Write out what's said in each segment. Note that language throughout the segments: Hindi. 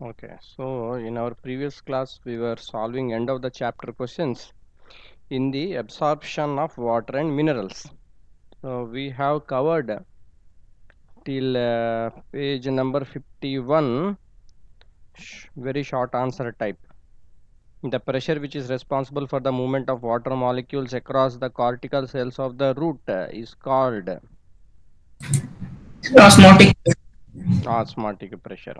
Okay, so in our previous class, we were solving end of the chapter questions in the absorption of water and minerals. So we have covered till page number 51, very short answer type. The pressure which is responsible for the movement of water molecules across the cortical cells of the root is called Osmotic. osmotic pressure.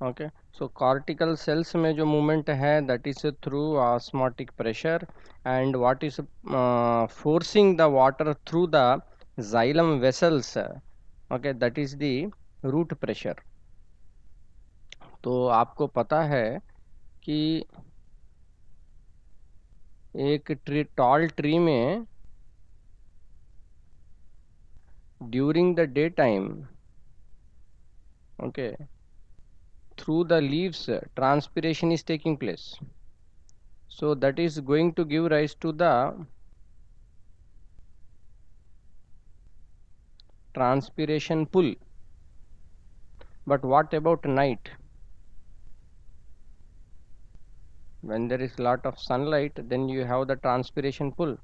Okay so cortical cells में जो मूवमेंट है that is through osmotic pressure and what is forcing the water through the xylem vessels okay that is the root pressure. तो आपको पता है कि एक टॉल ट्री में during the day time okay through the leaves transpiration is taking place, so that is going to give rise to the transpiration pull. But what about night? When there is lot of sunlight, then you have the transpiration pull.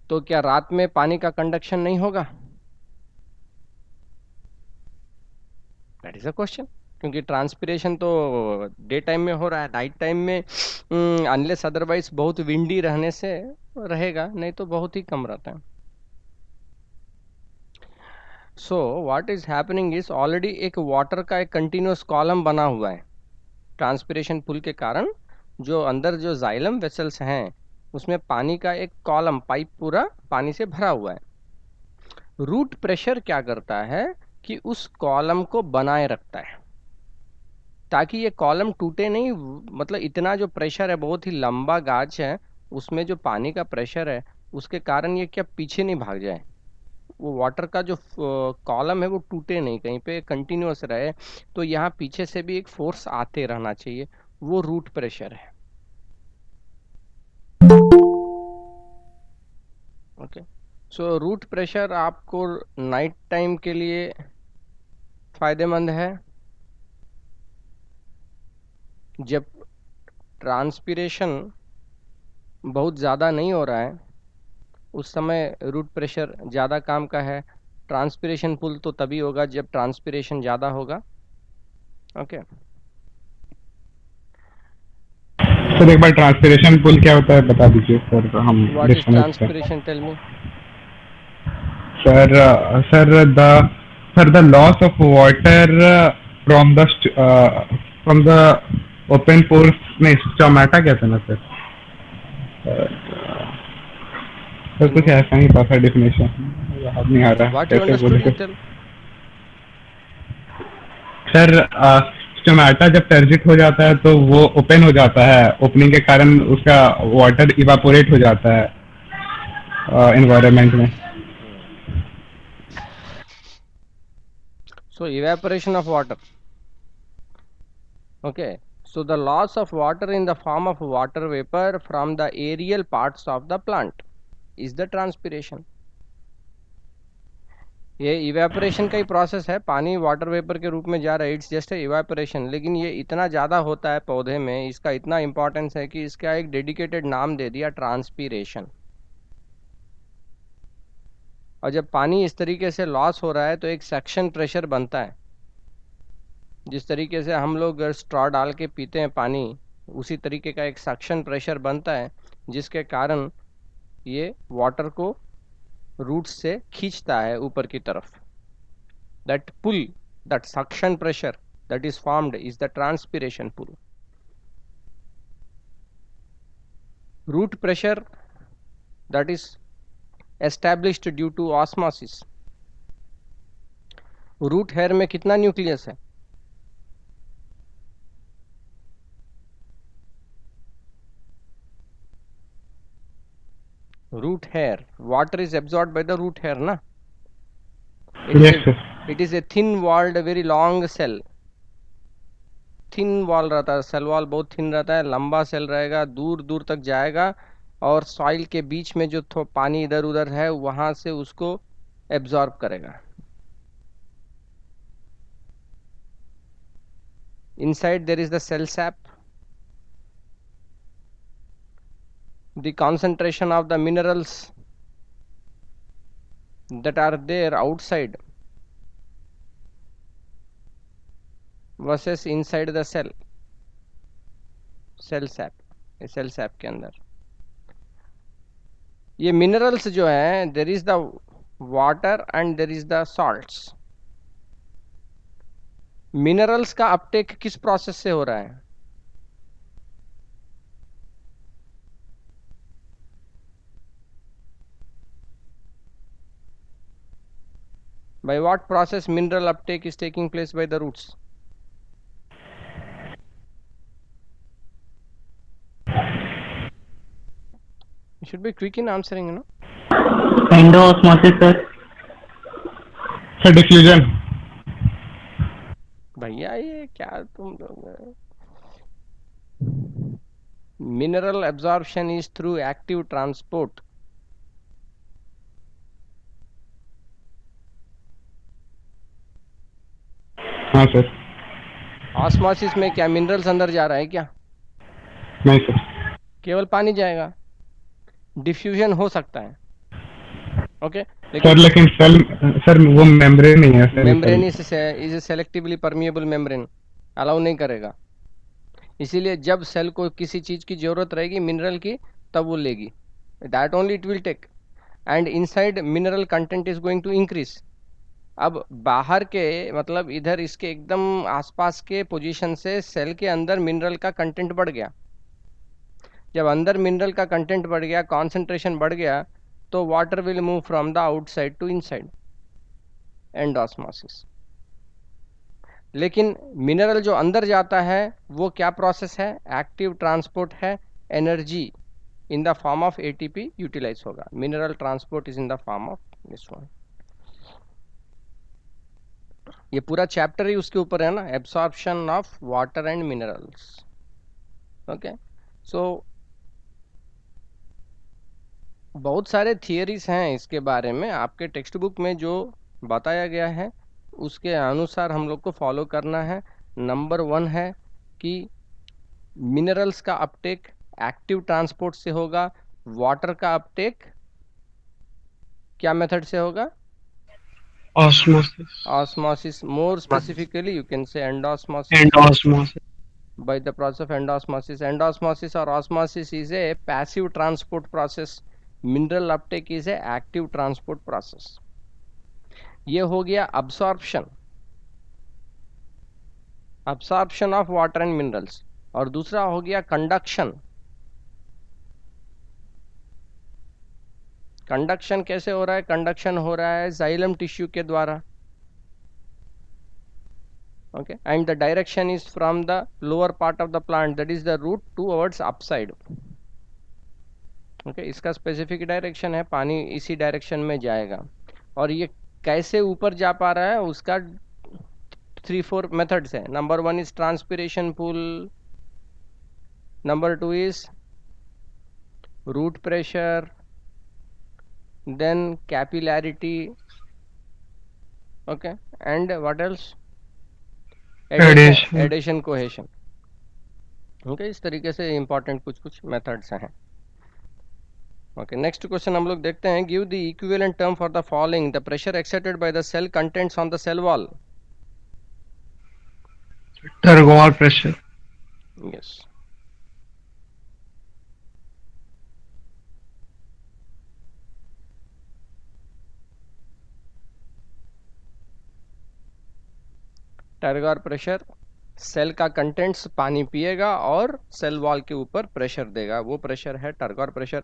तो क्या रात में पानी का कंडक्शन नहीं होगा? दैट इज अ क्वेश्चन, क्योंकि ट्रांसपिरेशन तो डे टाइम में हो रहा है, नाइट टाइम में अनलेस अदरवाइज बहुत विंडी रहने से रहेगा, नहीं तो बहुत ही कम रहता है। So what is happening is already एक वाटर का एक कंटिन्यूस कॉलम बना हुआ है ट्रांसपिरेशन पुल के कारण। जो अंदर जो जाइलम वेसल्स हैं उसमें पानी का एक कॉलम पाइप पूरा पानी से भरा हुआ है। रूट प्रेशर क्या करता है कि उस कॉलम को बनाए रखता है ताकि ये कॉलम टूटे नहीं। मतलब इतना जो प्रेशर है, बहुत ही लंबा गाछ है, उसमें जो पानी का प्रेशर है उसके कारण ये क्या पीछे नहीं भाग जाए, वो वाटर का जो कॉलम है वो टूटे नहीं, कहीं पे कंटिन्यूअस रहे। तो यहाँ पीछे से भी एक फोर्स आते रहना चाहिए, वो रूट प्रेशर है। ओके सो रूट प्रेशर आपको नाइट टाइम के लिए फायदेमंद है। जब ट्रांसपिरेशन बहुत ज़्यादा नहीं हो रहा है उस समय रूट प्रेशर ज़्यादा काम का है। ट्रांसपिरेशन पुल तो तभी होगा जब ट्रांसपिरेशन ज़्यादा होगा। ओके सर एक बार ट्रांसपिरेशन पुल क्या होता है बता दीजिए सर, हम व्हाट इज डिस्कनेक्ट हैं। Transpiration, tell me. Sir sir the loss of water from the from the open pores, नहीं स्टोमेटा कहते हैं ना सर। सर कुछ ऐसा ही था सर, डेफिनेशन याद नहीं आ रहा व्हाट यू कैसे अंडरस्टूड, बोले you sir. Tell. Sir stomata जब टर्जिट हो जाता है तो वो ओपन हो जाता है, ओपनिंग के कारण उसका वाटर इवापोरेट हो जाता है एनवायरनमेंट में। So evaporation of water. Okay. So the loss of water in the form of water vapor from the aerial parts of the plant is the transpiration. ये इवेपोरेशन का ही प्रोसेस है, पानी वाटर वेपर के रूप में जा रहा है, इट्स जस्ट इवेपोरेशन। लेकिन ये इतना ज़्यादा होता है पौधे में, इसका इतना इंपॉर्टेंस है कि इसका एक डेडिकेटेड नाम दे दिया, ट्रांसपीरेशन। और जब पानी इस तरीके से लॉस हो रहा है तो एक सेक्शन प्रेशर बनता है। जिस तरीके से हम लोग स्ट्रॉ डाल के पीते हैं पानी, उसी तरीके का एक सक्शन प्रेशर बनता है जिसके कारण ये वाटर को रूट से खींचता है ऊपर की तरफ। That pull, that suction pressure that is formed is the transpiration pull. Root pressure that is established due to osmosis. Root hair में कितना न्यूक्लियस है? root hair, water is absorbed by the root hair na. It is a thin walled very long cell, thin wall रहता है, सेल वॉल बहुत थिन रहता है, लंबा सेल रहेगा, दूर दूर तक जाएगा और सॉइल के बीच में जो पानी इधर उधर है वहां से उसको एब्जॉर्ब करेगा। Inside there is the cell sap. The concentration of the minerals that are there outside versus inside the cell sap, cell sap के अंदर ये मिनरल्स जो है, there is the water and there is the salts. Minerals का अपटेक किस प्रोसेस से हो रहा है? By what process mineral uptake is taking place by the roots? You should be quick in answering, you know. Endosmosis sir. Sir diffusion. भैया ये क्या तुम लोग. Mineral absorption is through active transport. हाँ सर. ऑस्मोसिस में क्या मिनरल्स अंदर जा रहा है क्या? नहीं सर. केवल पानी जाएगा. डिफ्यूजन हो सकता है, ओके. सर लेकिन सेल, सर वो मेम्ब्रेन नहीं है. Membrane is selectively permeable membrane, allow नहीं करेगा. इसीलिए जब सेल को किसी चीज की जरूरत रहेगी मिनरल की, तब वो लेगी. That only it will take. And inside mineral content is going to increase. अब बाहर के मतलब इधर इसके एकदम आसपास के पोजीशन से सेल के अंदर मिनरल का कंटेंट बढ़ गया. जब अंदर मिनरल का कंटेंट बढ़ गया, कॉन्सेंट्रेशन बढ़ गया, तो water will move from the outside to inside, endosmosis. लेकिन मिनरल जो अंदर जाता है वो क्या प्रोसेस है? एक्टिव ट्रांसपोर्ट है. Energy in the form of ATP utilise होगा. Mineral transport is in the form of this one. ये पूरा चैप्टर ही उसके ऊपर है ना, absorption of water and minerals. Okay. So बहुत सारे थियरीज हैं इसके बारे में. आपके टेक्स्ट बुक में जो बताया गया है उसके अनुसार हम लोग को फॉलो करना है. नंबर 1 है कि मिनरल्स का अपटेक एक्टिव ट्रांसपोर्ट से होगा. वाटर का अपटेक क्या मेथड से होगा? Osmosis. Osmosis. More specifically you can say endosmosis. Endosmosis. By the process of endosmosis. Endosmosis or osmosis is a passive transport process. Mineral uptake is a active transport process. ये हो गया absorption, absorption of water and minerals. और दूसरा हो गया conduction. कंडक्शन कैसे हो रहा है? कंडक्शन हो रहा है जाइलम टिश्यू के द्वारा. Okay, and the direction is from the lower part of the plant, that is the root, towards upside. Okay, इसका स्पेसिफिक डायरेक्शन है, पानी इसी डायरेक्शन में जाएगा. और ये कैसे ऊपर जा पा रहा है उसका 3-4 मेथड्स है. Number 1 is transpiration pull. Number 2 is root pressure. Then capillarity. Okay, and what else? Adhesion cohesion. Okay, इस तरीके से इंपॉर्टेंट कुछ कुछ मेथड्स हैं. ओके, नेक्स्ट क्वेश्चन हम लोग देखते हैं. Give the equivalent term for the following. The pressure exerted by the cell contents on the cell wall. Turgor pressure. Yes. Turgor pressure. Cell का कंटेंट्स पानी पिएगा और सेल वॉल के ऊपर प्रेशर देगा, वो प्रेशर है turgor pressure.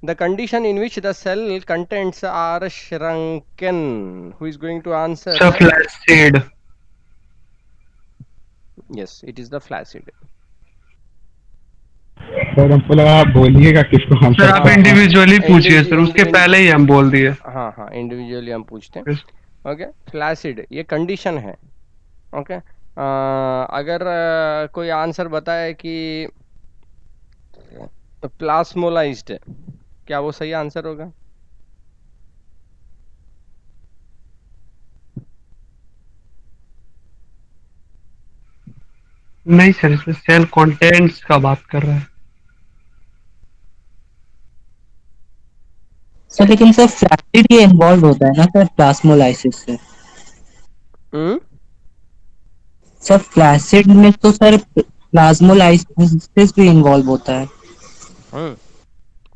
The condition in which the cell contents are shrunken. Who is going to answer? Flaccid. Yes, it is the flaccid. Sir हमको लगा आप बोलिएगा किसको आंसर. सर आप इंडिविजुअली पूछिए सर, उसके पहले ही हम बोल दिए. हाँ हाँ, इंडिविजुअली हम पूछते हैं. ओके, फ्लैसिड ये कंडीशन है. ओके, अगर कोई आंसर बताए कि प्लास्मोलाइज्ड है, क्या वो सही आंसर होगा? नहीं सर, इसमें सेल कंटेंट्स का बात कर रहा है। सर लेकिन सर फ्लैसिड ये इन्वॉल्व होता है ना सर प्लाज्मोलाइसिस से। हम्म सर फ्लैसिड में तो सर प्लाज्मोलाइसिस भी इन्वॉल्व होता है। हम्म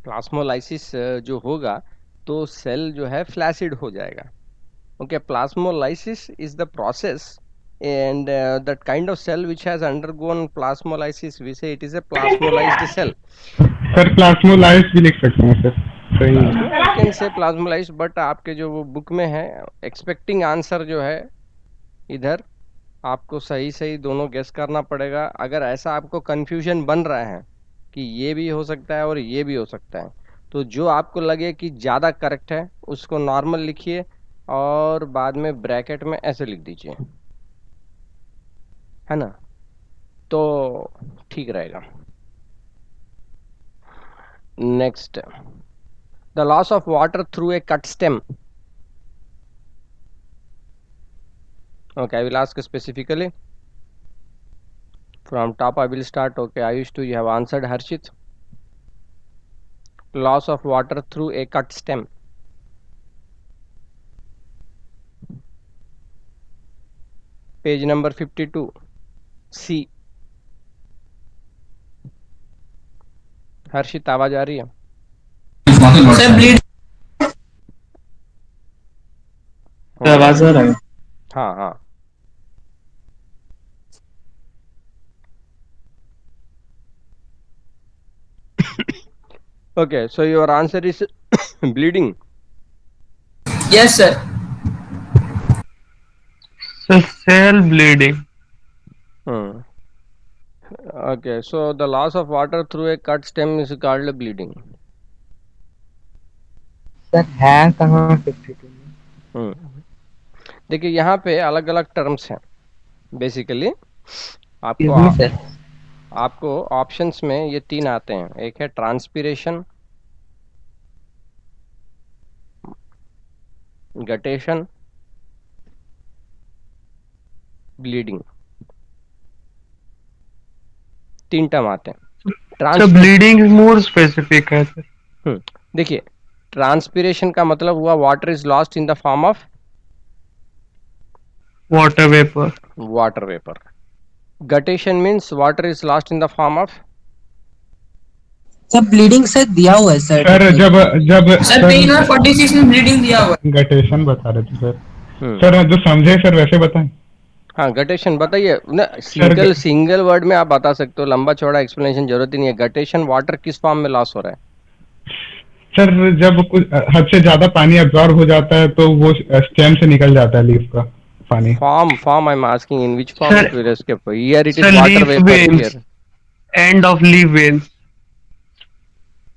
प्लाज्मोलाइसिस जो होगा तो सेल जो है फ्लैसिड हो जाएगा। Okay, plasmolysis is the process, and that kind of cell which has undergone plasmolysis, we say it is a plasmolysed cell. Sir plasmolyse भी लिख सकते हैं सर, सही है। Plasma, we can say plasmolysed, but आपके जो वो बुक में है एक्सपेक्टिंग आंसर जो है इधर आपको सही सही दोनों गेस करना पड़ेगा। अगर ऐसा आपको कंफ्यूजन बन रहा है कि ये भी हो सकता है और ये भी हो सकता है, तो जो आपको लगे कि ज़्यादा करेक्ट है उसको नॉर्मल लिखिए और बाद में ब्रैकेट में ऐसे लिख दीजिए, है ना, तो ठीक रहेगा। Next, the loss of water through a cut stem. Okay, I will ask specifically. From top I will start. Okay, Ayush, you have answered. Harshit, loss of water through a cut stem. Page number 52, C. हर्षित आवाज आ रही है? सर ब्लीड आवाज आ रहा है। हाँ हाँ, okay, so your answer is bleeding. Yes sir. Sir cell bleeding. Okay, so the loss of water through a cut stem is called bleeding. Sir है कहाँ 52 में? देखिए यहाँ पे अलग अलग टर्म्स हैं बेसिकली। आपको Excuse me, सर। आपको ऑप्शंस में ये तीन आते हैं। एक है ट्रांसपीरेशन, गटेशन, ब्लीडिंग, तीन टर्म आते हैं। सर ब्लीडिंग मोर स्पेसिफिक है सर। देखिए, ट्रांसपीरेशन का मतलब हुआ water is lost in the form of water vapour. Water vapour. Guttation means water is lost in the form of sir bleeding से दिया हुआ है सर। सर जब जब सर पेज नंबर 46 में ब्लीडिंग दिया हुआ है। गटेशन बता रहे थे सर। सर जो समझे सर वैसे बताएं। हाँ, गटेशन बताइए ना, सिंगल वर्ड में आप बता सकते हो, लंबा चौड़ा एक्सप्लेनेशन जरूरत ही नहीं है। गटेशन वाटर किस फॉर्म में लॉस हो रहा है? सर जब कुछ हद से ज्यादा पानी अब्जॉर्ब हो जाता है तो वो स्टेम से निकल जाता है लीफ का पानी। Form I am asking in which form it will escape? Here it is Sir, water leaf vapour veins. Here. End of leaf veins.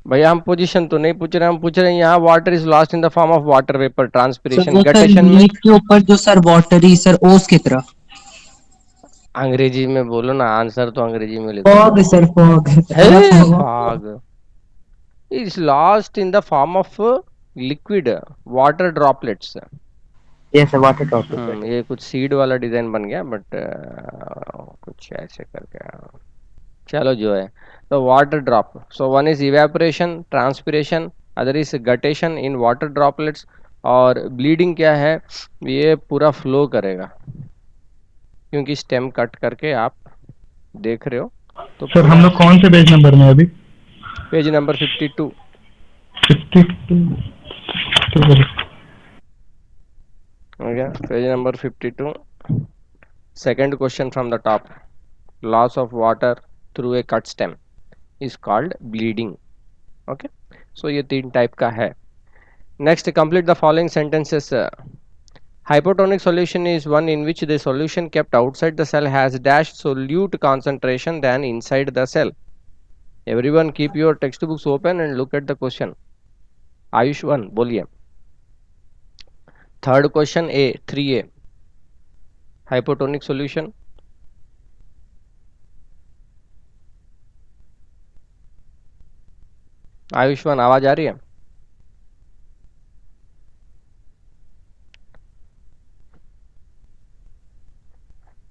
भैया हम पोजीशन तो नहीं पूछ रहे, हम पूछ रहे हैं यहाँ water is lost in the form of water vapour, sir transpiration. वो सर गटेशन में लीफ के ऊपर जो सर वाटरी सर ओस की तरह। अंग्रेजी में बोलो ना, आंसर तो अंग्रेजी में लिखो। Fog sir fog. है fog is lost in the form of liquid water droplets. Yes sir water droplet. ये कुछ सीड वाला डिजाइन बन गया, बट कुछ ऐसे करके चलो जो है। तो water drop, so one is evaporation, transpiration, other is guttation in water droplets, और ब्लीडिंग क्या है? ये पूरा फ्लो करेगा क्योंकि स्टेम कट करके आप देख रहे हो। तो सर हम लोग कौन से पेज नंबर में अभी? Page number 52। 52। Okay, page number 52. Second question from the top. Loss of water through a cut stem is called bleeding. Okay, so ये तीन टाइप का है। Next, complete the following sentences. Hypotonic solution is one in which the solution kept outside the cell has dash solute concentration than inside the cell. Everyone keep your textbooks open and look at the question. Ayush 1 बोलिए। Third question A 3A, hypotonic solution. Ayushman आवाज आ रही है?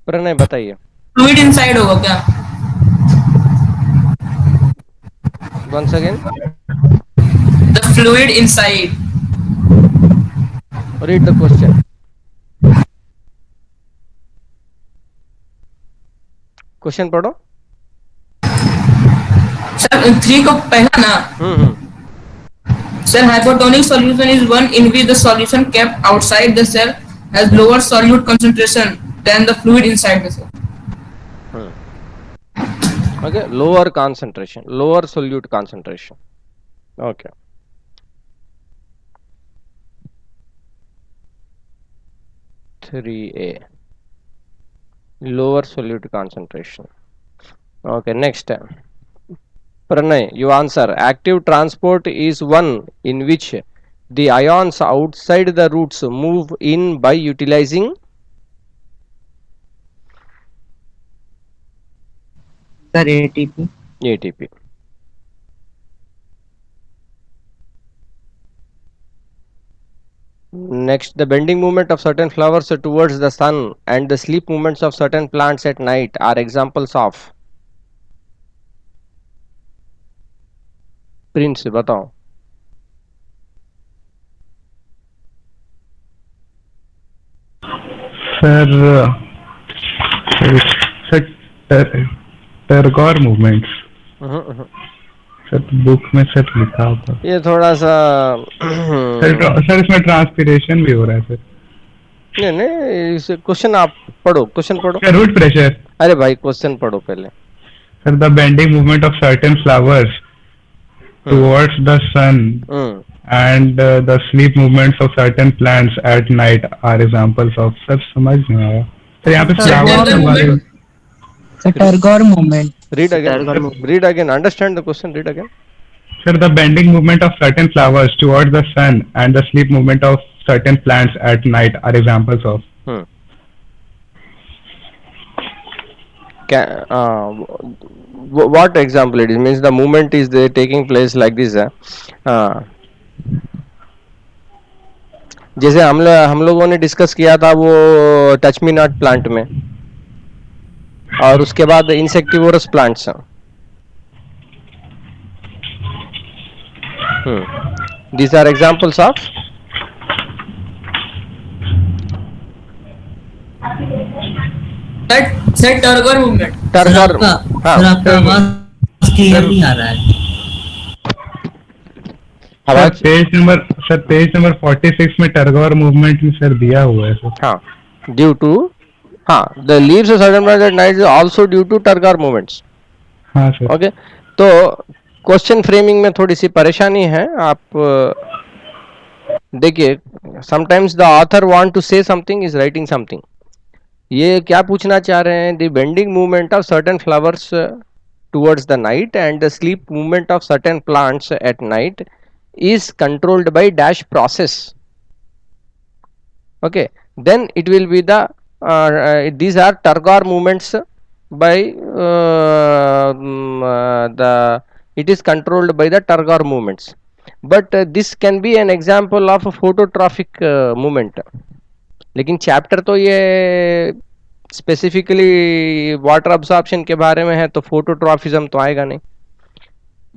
प्रणय बताइए। फ्लूइड इनसाइड होगा क्या? once again, the fluid inside. read the question. Question पढ़ो। सर 3 को पहला ना। Sir, hypotonic solution is one in which the solution kept outside the cell has lower solute concentration than the fluid inside the cell. Okay, lower concentration, lower solute concentration. Okay. (3A) lower solute concentration. Okay, next. Pranay, you answer. Active transport is one in which the ions outside the roots move in by utilizing Sir, ATP. ATP. Next, the bending movement of certain flowers towards the sun and the sleep movements of certain plants at night are examples of. Prince, बताओ. सर टर्गोर मूवमेंट्स सर बुक में सर लिखा होगा। ये थोड़ा सा सर इसमें ट्रांसपिरेशन भी हो रहा है सर। नहीं, इस क्वेश्चन आप पढ़ो, क्वेश्चन पढ़ो। Root pressure. अरे भाई क्वेश्चन पढ़ो पहले। Sir the bending movement of certain flowers towards the sun and the sleep movements of certain plants at night are examples of। Sir समझ नहीं आया सर यहाँ पे flower. Turgor movement. Read again. Read again. Understand the question. Read again. Sir, the bending movement of certain flowers towards the sun and the sleep movement of certain plants at night are examples of। What example it is? Means the movement is there taking place like this. जैसे हम लोगों ने डिस्कस किया था वो टच मी नॉट प्लांट में, और उसके बाद insectivorous plants. These are examples of sir turgor movement. Turgor. Sir आपका आवाज क्लियर नहीं आ रहा है। पेज नंबर 46 में टर्गोर मूवमेंट में सर दिया हुआ है सर। हाँ, due to the leaves of certain plants at night is also due to turgor movements. हाँ सर। ओके, तो क्वेश्चन फ्रेमिंग में थोड़ी सी परेशानी है। आप देखिए, sometimes the author want to say something, is writing something. ये क्या पूछना चाह रहे हैं? The bending movement of certain flowers towards the night and the sleep movement of certain plants at night is controlled by dash process. Okay, then it will be the these are Turgor movements by it is controlled by the Turgor movements, but this can be an example of a phototropic movement। लेकिन चैप्टर तो ये स्पेसिफिकली वाटर अब्सॉर्प्शन के बारे में है, तो फोटोट्रॉफिज्म तो आएगा नहीं।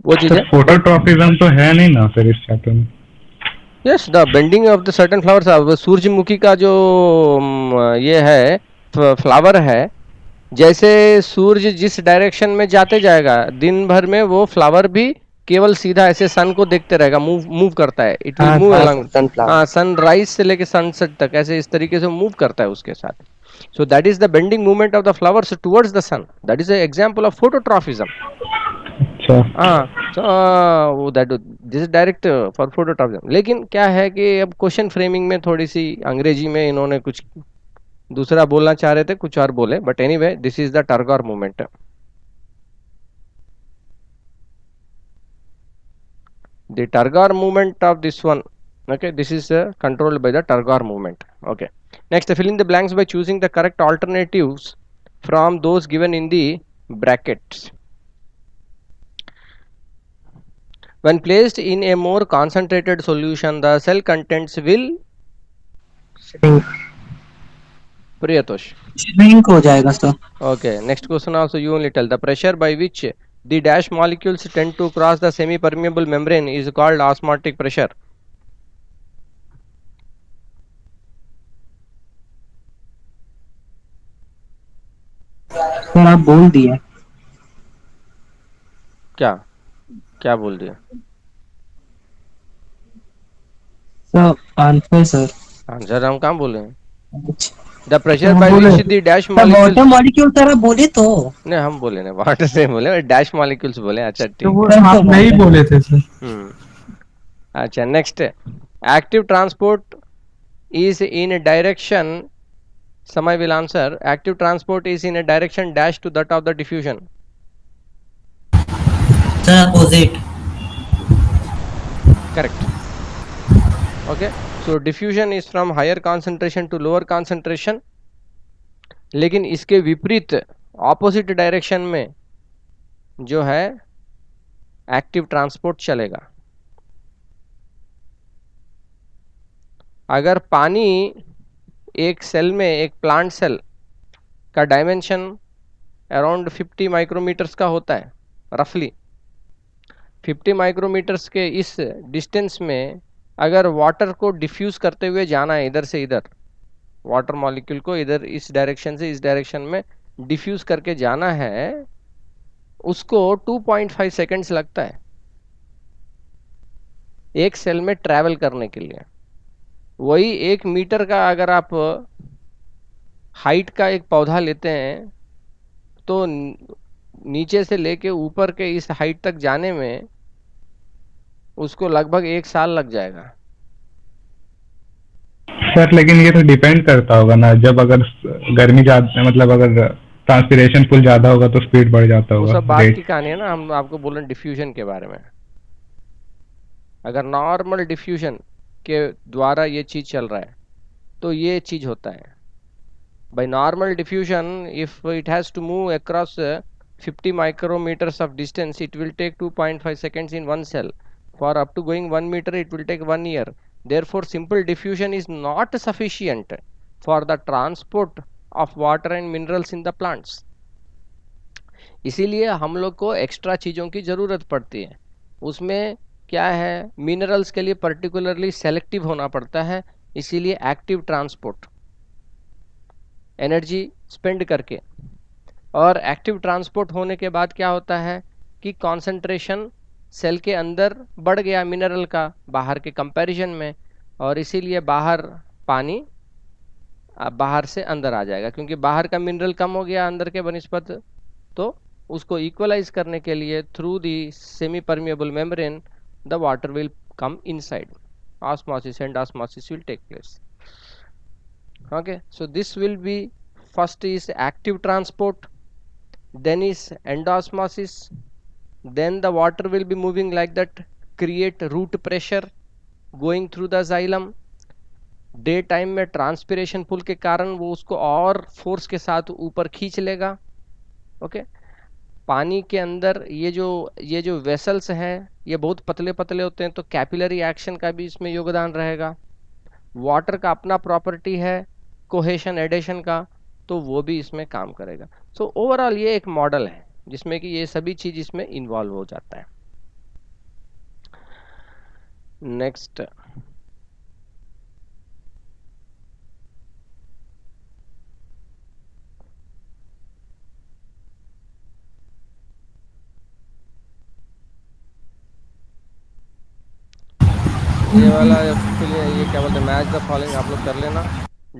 वो चीज है, फोटोट्रॉपिज्म तो है नहीं ना सर इस चैप्टर में। Yes, the bending of the certain flowers. सूरजमुखी का जो ये है फ्लावर है, जैसे सूरज जिस डायरेक्शन में जाते जाएगा दिन भर में, वो फ्लावर भी केवल सीधा ऐसे सन को देखते रहेगा, मूव करता है। It will move along sunrise से लेके सनसेट तक, ऐसे इस तरीके से मूव करता है उसके साथ। So that is the bending movement of the flowers towards the sun. That is an example of phototropism. This is direct for phototropism. लेकिन क्या है कि अब क्वेश्चन फ्रेमिंग में थोड़ी सी अंग्रेजी में इन्होंने कुछ दूसरा बोलना चाह रहे थे, कुछ और बोले, but anyway this is the turgor movement. The turgor movement of this one, okay, this is controlled by the Turgor movement। Okay, next, fill in the blanks by choosing the correct alternatives from those given in the brackets। When placed in a more concentrated solution, the cell contents will Priyatosh. Shrink हो जाएगा sir. Okay, next question also you only tell. The pressure by which the dash molecules tend to cross the semi-permeable membrane is called osmotic pressure. Sir आप बोल दिए. क्या क्या बोल दिया? Sir answer sir. आंसर हम कहाँ बोले हैं? अच्छा. The pressure हम by बोले. which the dash sir molecules. Water molecule sir आप बोले तो. नहीं हम बोले ना, वाटर से बोले, डैश मॉलिक्यूल्स बोले. अच्छा तो ठीक वो है. आप नहीं बोले थे सर. अच्छा next, active transport is in a direction, Samay will answer, active transport is in a direction dash to that of the diffusion. Sir opposite. Correct. Okay, so diffusion is from higher concentration to lower concentration, लेकिन इसके विपरीत ऑपोजिट डायरेक्शन में जो है एक्टिव ट्रांसपोर्ट चलेगा. अगर पानी एक सेल में, एक प्लांट सेल का डायमेंशन अराउंड 50 माइक्रोमीटर्स का होता है, रफली 50 माइक्रोमीटर्स के इस डिस्टेंस में अगर वाटर को डिफ्यूज करते हुए जाना है इधर से इधर, वाटर मॉलिक्यूल को इधर इस डायरेक्शन से इस डायरेक्शन में डिफ्यूज करके जाना है, उसको 2.5 सेकेंड्स लगता है एक सेल में ट्रैवल करने के लिए. वही 1 मीटर का अगर आप हाइट का एक पौधा लेते हैं तो नीचे से लेके ऊपर के इस हाइट तक जाने में उसको लगभग 1 साल लग जाएगा. सर लेकिन ये तो डिपेंड करता होगा ना, जब अगर गर्मी ज्यादा, मतलब अगर ट्रांसपिरेशन पुल ज्यादा होगा तो स्पीड बढ़ जाता वो होगा, सब बात की रेट. कहानी है ना, हम आपको बोल रहे हैं डिफ्यूजन के बारे में. अगर नॉर्मल डिफ्यूजन के द्वारा ये चीज चल रहा है तो ये चीज होता है. by normal diffusion, if it has to move across 50 micrometers of distance, it will take 2.5 seconds in one cell. For up to going 1 meter, it will take 1 year. Therefore simple diffusion is not sufficient for the transport of water and minerals in the plants. इसीलिए हम लोग को एक्स्ट्रा चीज़ों की ज़रूरत पड़ती है. उसमें क्या है, मिनरल्स के लिए पर्टिकुलरली सेलेक्टिव होना पड़ता है, इसीलिए एक्टिव ट्रांसपोर्ट एनर्जी स्पेंड करके. और एक्टिव ट्रांसपोर्ट होने के बाद क्या होता है कि कॉन्सेंट्रेशन सेल के अंदर बढ़ गया मिनरल का बाहर के कंपैरिजन में, और इसीलिए बाहर पानी बाहर से अंदर आ जाएगा, क्योंकि बाहर का मिनरल कम हो गया अंदर के बनिस्बत. तो उसको इक्वलाइज करने के लिए through the semi permeable membrane the water will come inside. Osmosis and osmosis will take place. Okay, so this will be, first is active transport, then is endosmosis, then the water will be moving like that, create root pressure going through the xylem. Day time में ट्रांसपिरेशन पुल के कारण वो उसको और फोर्स के साथ ऊपर खींच लेगा. ओके, पानी के अंदर ये जो वेसल्स हैं ये बहुत पतले पतले होते हैं, तो कैपिलरी एक्शन का भी इसमें योगदान रहेगा. वाटर का अपना प्रॉपर्टी है कोहेशन एडेशन का, तो वो भी इसमें काम करेगा. सो ओवरऑल ये एक मॉडल है जिसमें कि ये सभी चीज इसमें इन्वॉल्व हो जाता है. नेक्स्ट, ये वाला ये क्या बोलते हैं, मैच द फॉलोइंग आप लोग कर लेना.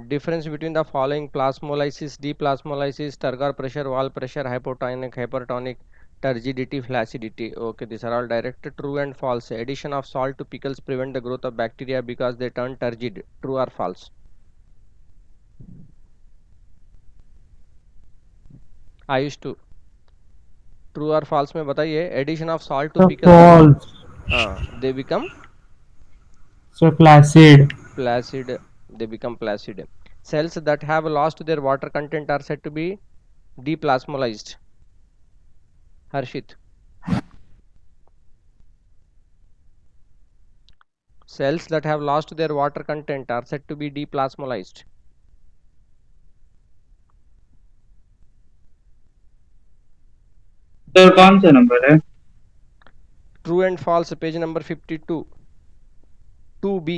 Difference between the following: plasmolysis, deplasmolysis, turgor pressure, wall pressure, hypotonic, hypertonic, turgidity, flaccidity. Okay, these are all direct. True and false: addition of salt to pickles prevent the growth of bacteria because they turn turgid. True or false? Ayush two, true और फॉल्स में बताइए. Addition of salt to pickles, false. हाँ, they become So placid. placid. They become placid. Cells that have lost their water content are said to be deplasmolized. Harshit, cells that have lost their water content are said to be deplasmolized. Sir कौन सा नंबर है? True and false, page number 52, 2B।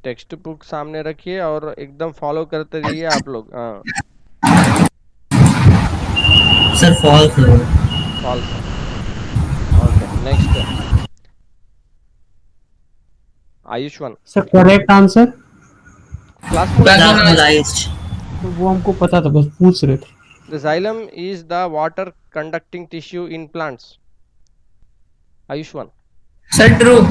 Text book सामने रखिए और एकदम फॉलो करते रहिए आप लोग। हाँ सर फॉल्स है। फॉल्स है। Okay next, Ayushman. Sir correct answer. Plasmolized. तो वो हमको पता था, बस पूछ रहे थे। The xylem is the water conducting tissue in plants. Ayushman. Sir, true.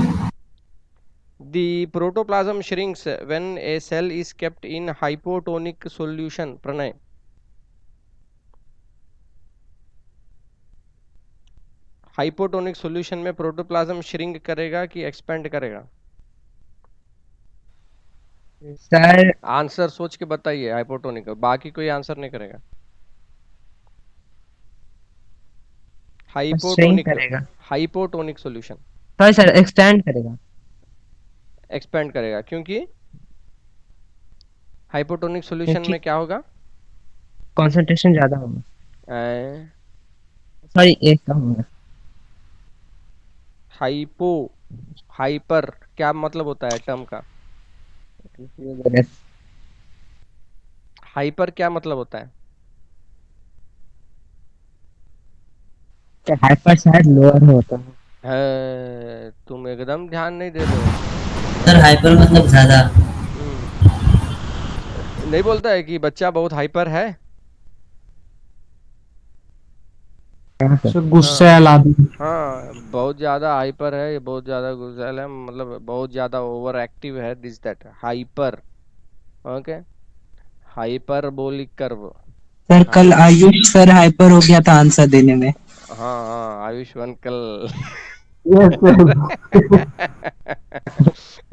The protoplasm shrinks when a cell is kept in hypotonic solution. Pranay. Hypotonic solution में प्रोटोप्लाज्म श्रिंक करेगा कि एक्सपेंड करेगा? सर आंसर सोच के बताइए। हाइपोटोनिक, बाकी कोई आंसर नहीं करेगा। Hypotonic, hypotonic solution. Sorry sir, extend करेगा। एक्सपेंड करेगा क्योंकि हाइपोटोनिक सॉल्यूशन में क्या होगा? कंसंट्रेशन ज्यादा होगा। सॉरी, एक कम होगा। हाइपो, हाइपर क्या मतलब होता है टर्म का? हाइपर क्या मतलब होता है? हाइपर शायद लोअर होता है। तुम एकदम ध्यान नहीं दे रहे हो। सर। हाइपर मतलब ज्यादा। नहीं बोलता है कि बच्चा बहुत हाइपर है। सर गुस्सैल आदमी। हाँ, बहुत ज्यादा हाइपर है, ये बहुत ज्यादा गुस्सैल है, मतलब बहुत ज्यादा ओवर एक्टिव है, this that hyper. Okay, hyperbolic curve. Sir कल आयुष सर हाइपर हो गया था आंसर देने में। हाँ हाँ, आयुष्मान कल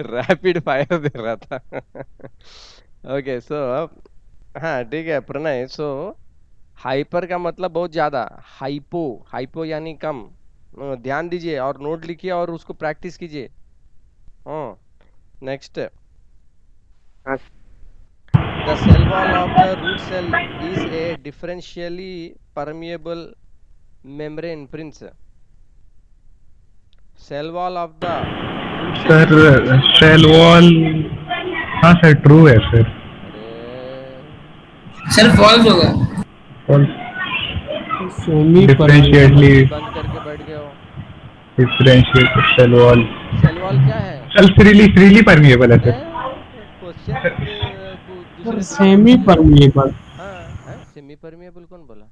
रैपिड फायर दे रहा था। ओके सो, हाँ ठीक है प्रणय। सो हाइपर का मतलब बहुत ज्यादा, हाइपो, हाइपो यानी कम। ध्यान दीजिए और नोट लिखिए और उसको प्रैक्टिस कीजिए। हाँ next, the cell wall of the root cell is a differentially permeable membrane prince. Cell wall of the sir cell wall, हाँ सर ट्रू है सर। सर फॉल्स होगा। डिफरेंशिएटली बंद करके बैठ गए हो। Differentiate cell wall, cell wall क्या है? सेल फ्रीली परमिएबल है सर। क्वेश्चन दूसरे सेमी परमिएबल। हाँ, सेमी परमिएबल कौन बोला?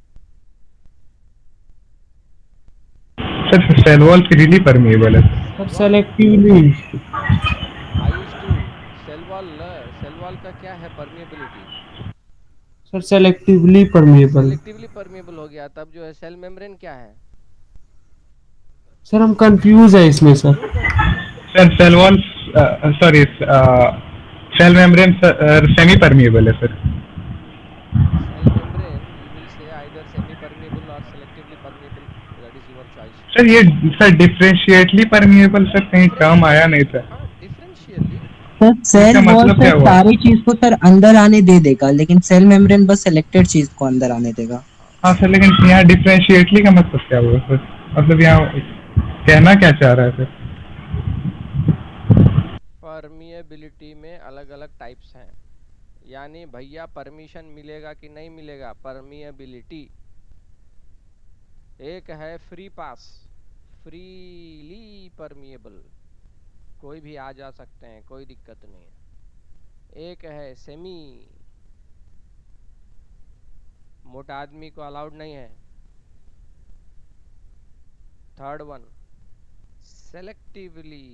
Sir cell wall freely permeable है sir selectively. Ayush to, cell wall का क्या है permeability? Sir selectively permeable. Selectively permeable हो गया, तब जो है सेल मेम्ब्रेन क्या है? सर हम कंफ्यूज है इसमें सर। क्यों कंफ्यूज है? Sir cell wall, sorry cell membrane semi permeable है sir. Cell membrane you will say either semi permeable or selectively permeable, that is your choice. Sir ये सर डिफरेंशिएटली परमिएबल सर कहीं टर्म आया नहीं था। हाँ डिफरेंशियली। सर सेल वॉल मतलब क्या सर हुआ? सारी चीज को सर अंदर आने दे देगा, लेकिन सेल मेम्ब्रेन बस सिलेक्टेड चीज को अंदर आने देगा। हाँ सर, लेकिन यहाँ डिफरेंशिएटली का मतलब क्या हुआ सर? मतलब यहाँ कहना क्या चाह रहा है सर? परमिएबिलिटी में अलग अलग टाइप्स हैं, यानी भैया परमिशन मिलेगा कि नहीं मिलेगा। परमिएबिलिटी एक है फ्री पास, फ्रीली परमिएबल, कोई भी आ जा सकते हैं, कोई दिक्कत नहीं है। एक है सेमी, मोटा आदमी को अलाउड नहीं है। थर्ड वन सेलेक्टिवली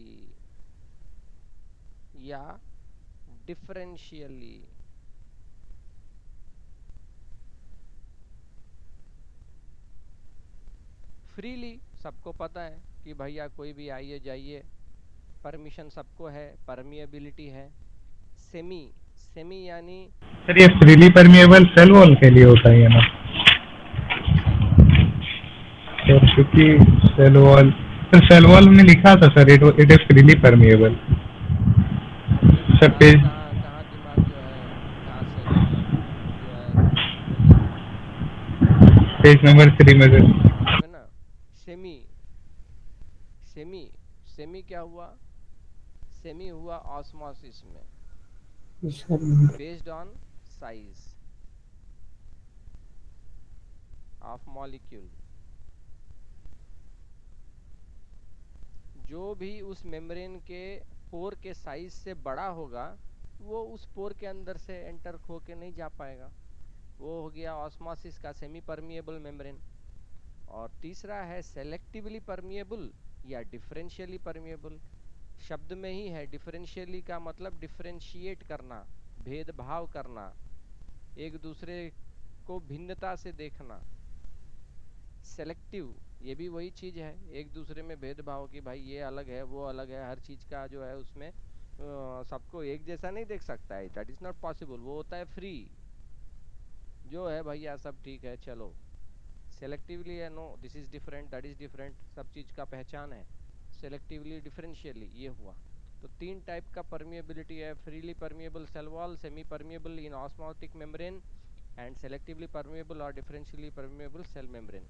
या डिफरेंशियली। फ्रीली सबको पता है कि भैया कोई भी आइए जाइए, परमिशन सबको है, परमिएबिलिटी है। सेमी, सेमी यानी सर ये फ्रीली परमिएबल सेल वॉल के लिए होता है ना? Cell wall. सर क्योंकि cell wall sir cell wall में लिखा था sir, it is freely permeable. फिर सर दिमाग पेज कहाँ कहाँ दिमाग जो है, कहाँ सेल जो है, बोलिए। पेज नंबर 3 में सर। नंबर 3 में ना, सेमी सेमी सेमी क्या हुआ? सेमी हुआ ऑस्मोसिस में, based on size of molecule. जो भी उस मेम्ब्रेन के पोर के साइज से बड़ा होगा वो उस पोर के अंदर से एंटर होके नहीं जा पाएगा। वो हो गया ऑस्मोसिस का सेमी परमिएबल मेम्ब्रेन। और तीसरा है सेलेक्टिवली परमिएबल या डिफरेंशियली परमिएबल। शब्द में ही है, डिफरेंशियली का मतलब डिफरेंशिएट करना, भेदभाव करना, एक दूसरे को भिन्नता से देखना। सेलेक्टिव ये भी वही चीज है, एक दूसरे में भेदभाव कि भाई ये अलग है वो अलग है, हर चीज का जो है उसमें सबको एक जैसा नहीं देख सकता है, दैट इज नॉट पॉसिबल। वो होता है फ्री, जो है भैया सब ठीक है चलो। सेलेक्टिवली है no, this is different, that is different, सब चीज का पहचान है। सेलेक्टिवली, डिफरेंशियली, ये हुआ। तो 3 टाइप का परमिएबिलिटी है, freely permeable cell wall, semi permeable in osmotic membrane and selectively permeable और differentially permeable cell membrane.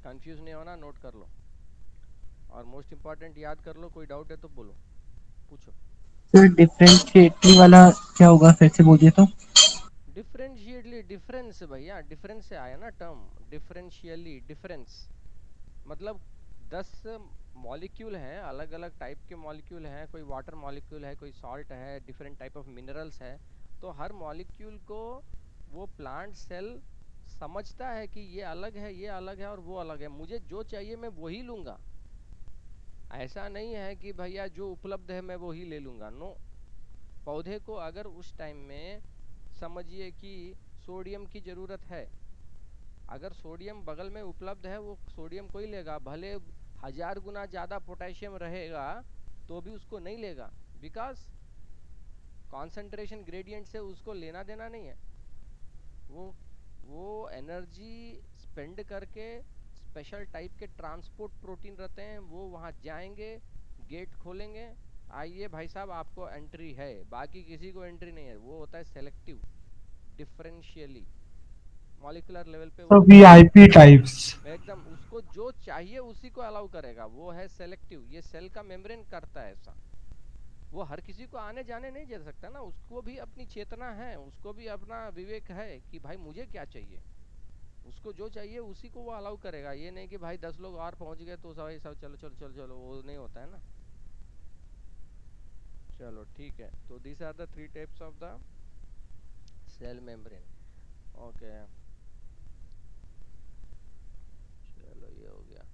Confuse नहीं होना, नोट कर लो। और मोस्ट इंपॉर्टेंट याद कर लो, कोई डाउट है तो बोलो, पूछो। सर डिफरेंशिएटली वाला क्या होगा, फिर से बोलिए तो। डिफरेंशिएटली, डिफरेंस भैया, डिफरेंस से आया ना टर्म, डिफरेंशियली, डिफरेंस मतलब 10 मॉलिक्यूल हैं, अलग अलग टाइप के मॉलिक्यूल हैं, कोई वाटर मॉलिक्यूल है, कोई सॉल्ट है, डिफरेंट टाइप ऑफ मिनरल्स है। तो हर मॉलिक्यूल को वो प्लांट सेल समझता है कि ये अलग है, ये अलग है और वो अलग है, मुझे जो चाहिए मैं वही लूंगा। ऐसा नहीं है कि भैया जो उपलब्ध है मैं वही ले लूंगा, नो। पौधे को अगर उस टाइम में समझिए कि सोडियम की जरूरत है, अगर सोडियम बगल में उपलब्ध है वो सोडियम को ही लेगा, भले 1000 गुना ज्यादा पोटेशियम रहेगा तो भी उसको नहीं लेगा, बिकॉज कॉन्सेंट्रेशन ग्रेडियंट से उसको लेना देना नहीं है। वो एनर्जी स्पेंड करके स्पेशल टाइप के ट्रांसपोर्ट प्रोटीन रहते हैं, वो वहां जाएंगे, गेट खोलेंगे, आइए भाई साहब आपको एंट्री है, बाकी किसी को एंट्री नहीं है। वो होता है सेलेक्टिव, डिफरेंशियली, मॉलिक्यूलर लेवल पे वो वीआईपी टाइप्स। एकदम उसको जो चाहिए उसी को अलाउ करेगा, वो है सेलेक्टिव। ये सेल का मेम्ब्रेन करता है ऐसा, वो हर किसी को आने जाने नहीं दे सकता ना, उसको भी अपनी चेतना है, उसको भी अपना विवेक है कि भाई मुझे क्या चाहिए, उसको जो चाहिए उसी को वो अलाउ करेगा। ये नहीं कि भाई 10 लोग और पहुंच गए तो सब सब चलो चलो चलो चलो, वो नहीं होता है ना। चलो ठीक है, तो this are the 3 types of the cell membrane. Okay, चलो ये हो गया।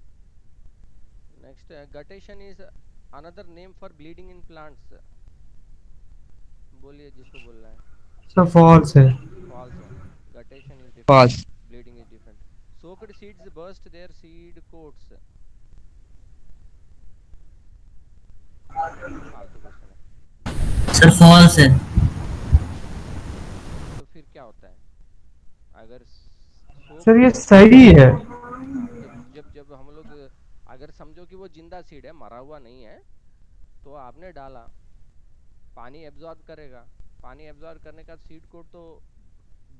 Next, guttation is another name for bleeding in plants. बोलिए जिसको बोलना है। सर फॉल्स है। फॉल्स है, guttation is different, false. Bleeding is different. Soaked seeds burst their seed coats. फालतू क्वेश्चन है। सर फॉल्स है। तो फिर क्या होता है अगर सर सोक्ड ये है? सही है। हाँ, जब जब जब हम लोग अगर समझो कि वो जिंदा सीड है, मरा हुआ नहीं है, तो आपने डाला, पानी एब्जॉर्ब करेगा, पानी एब्जॉर्ब करने का सीड कोट तो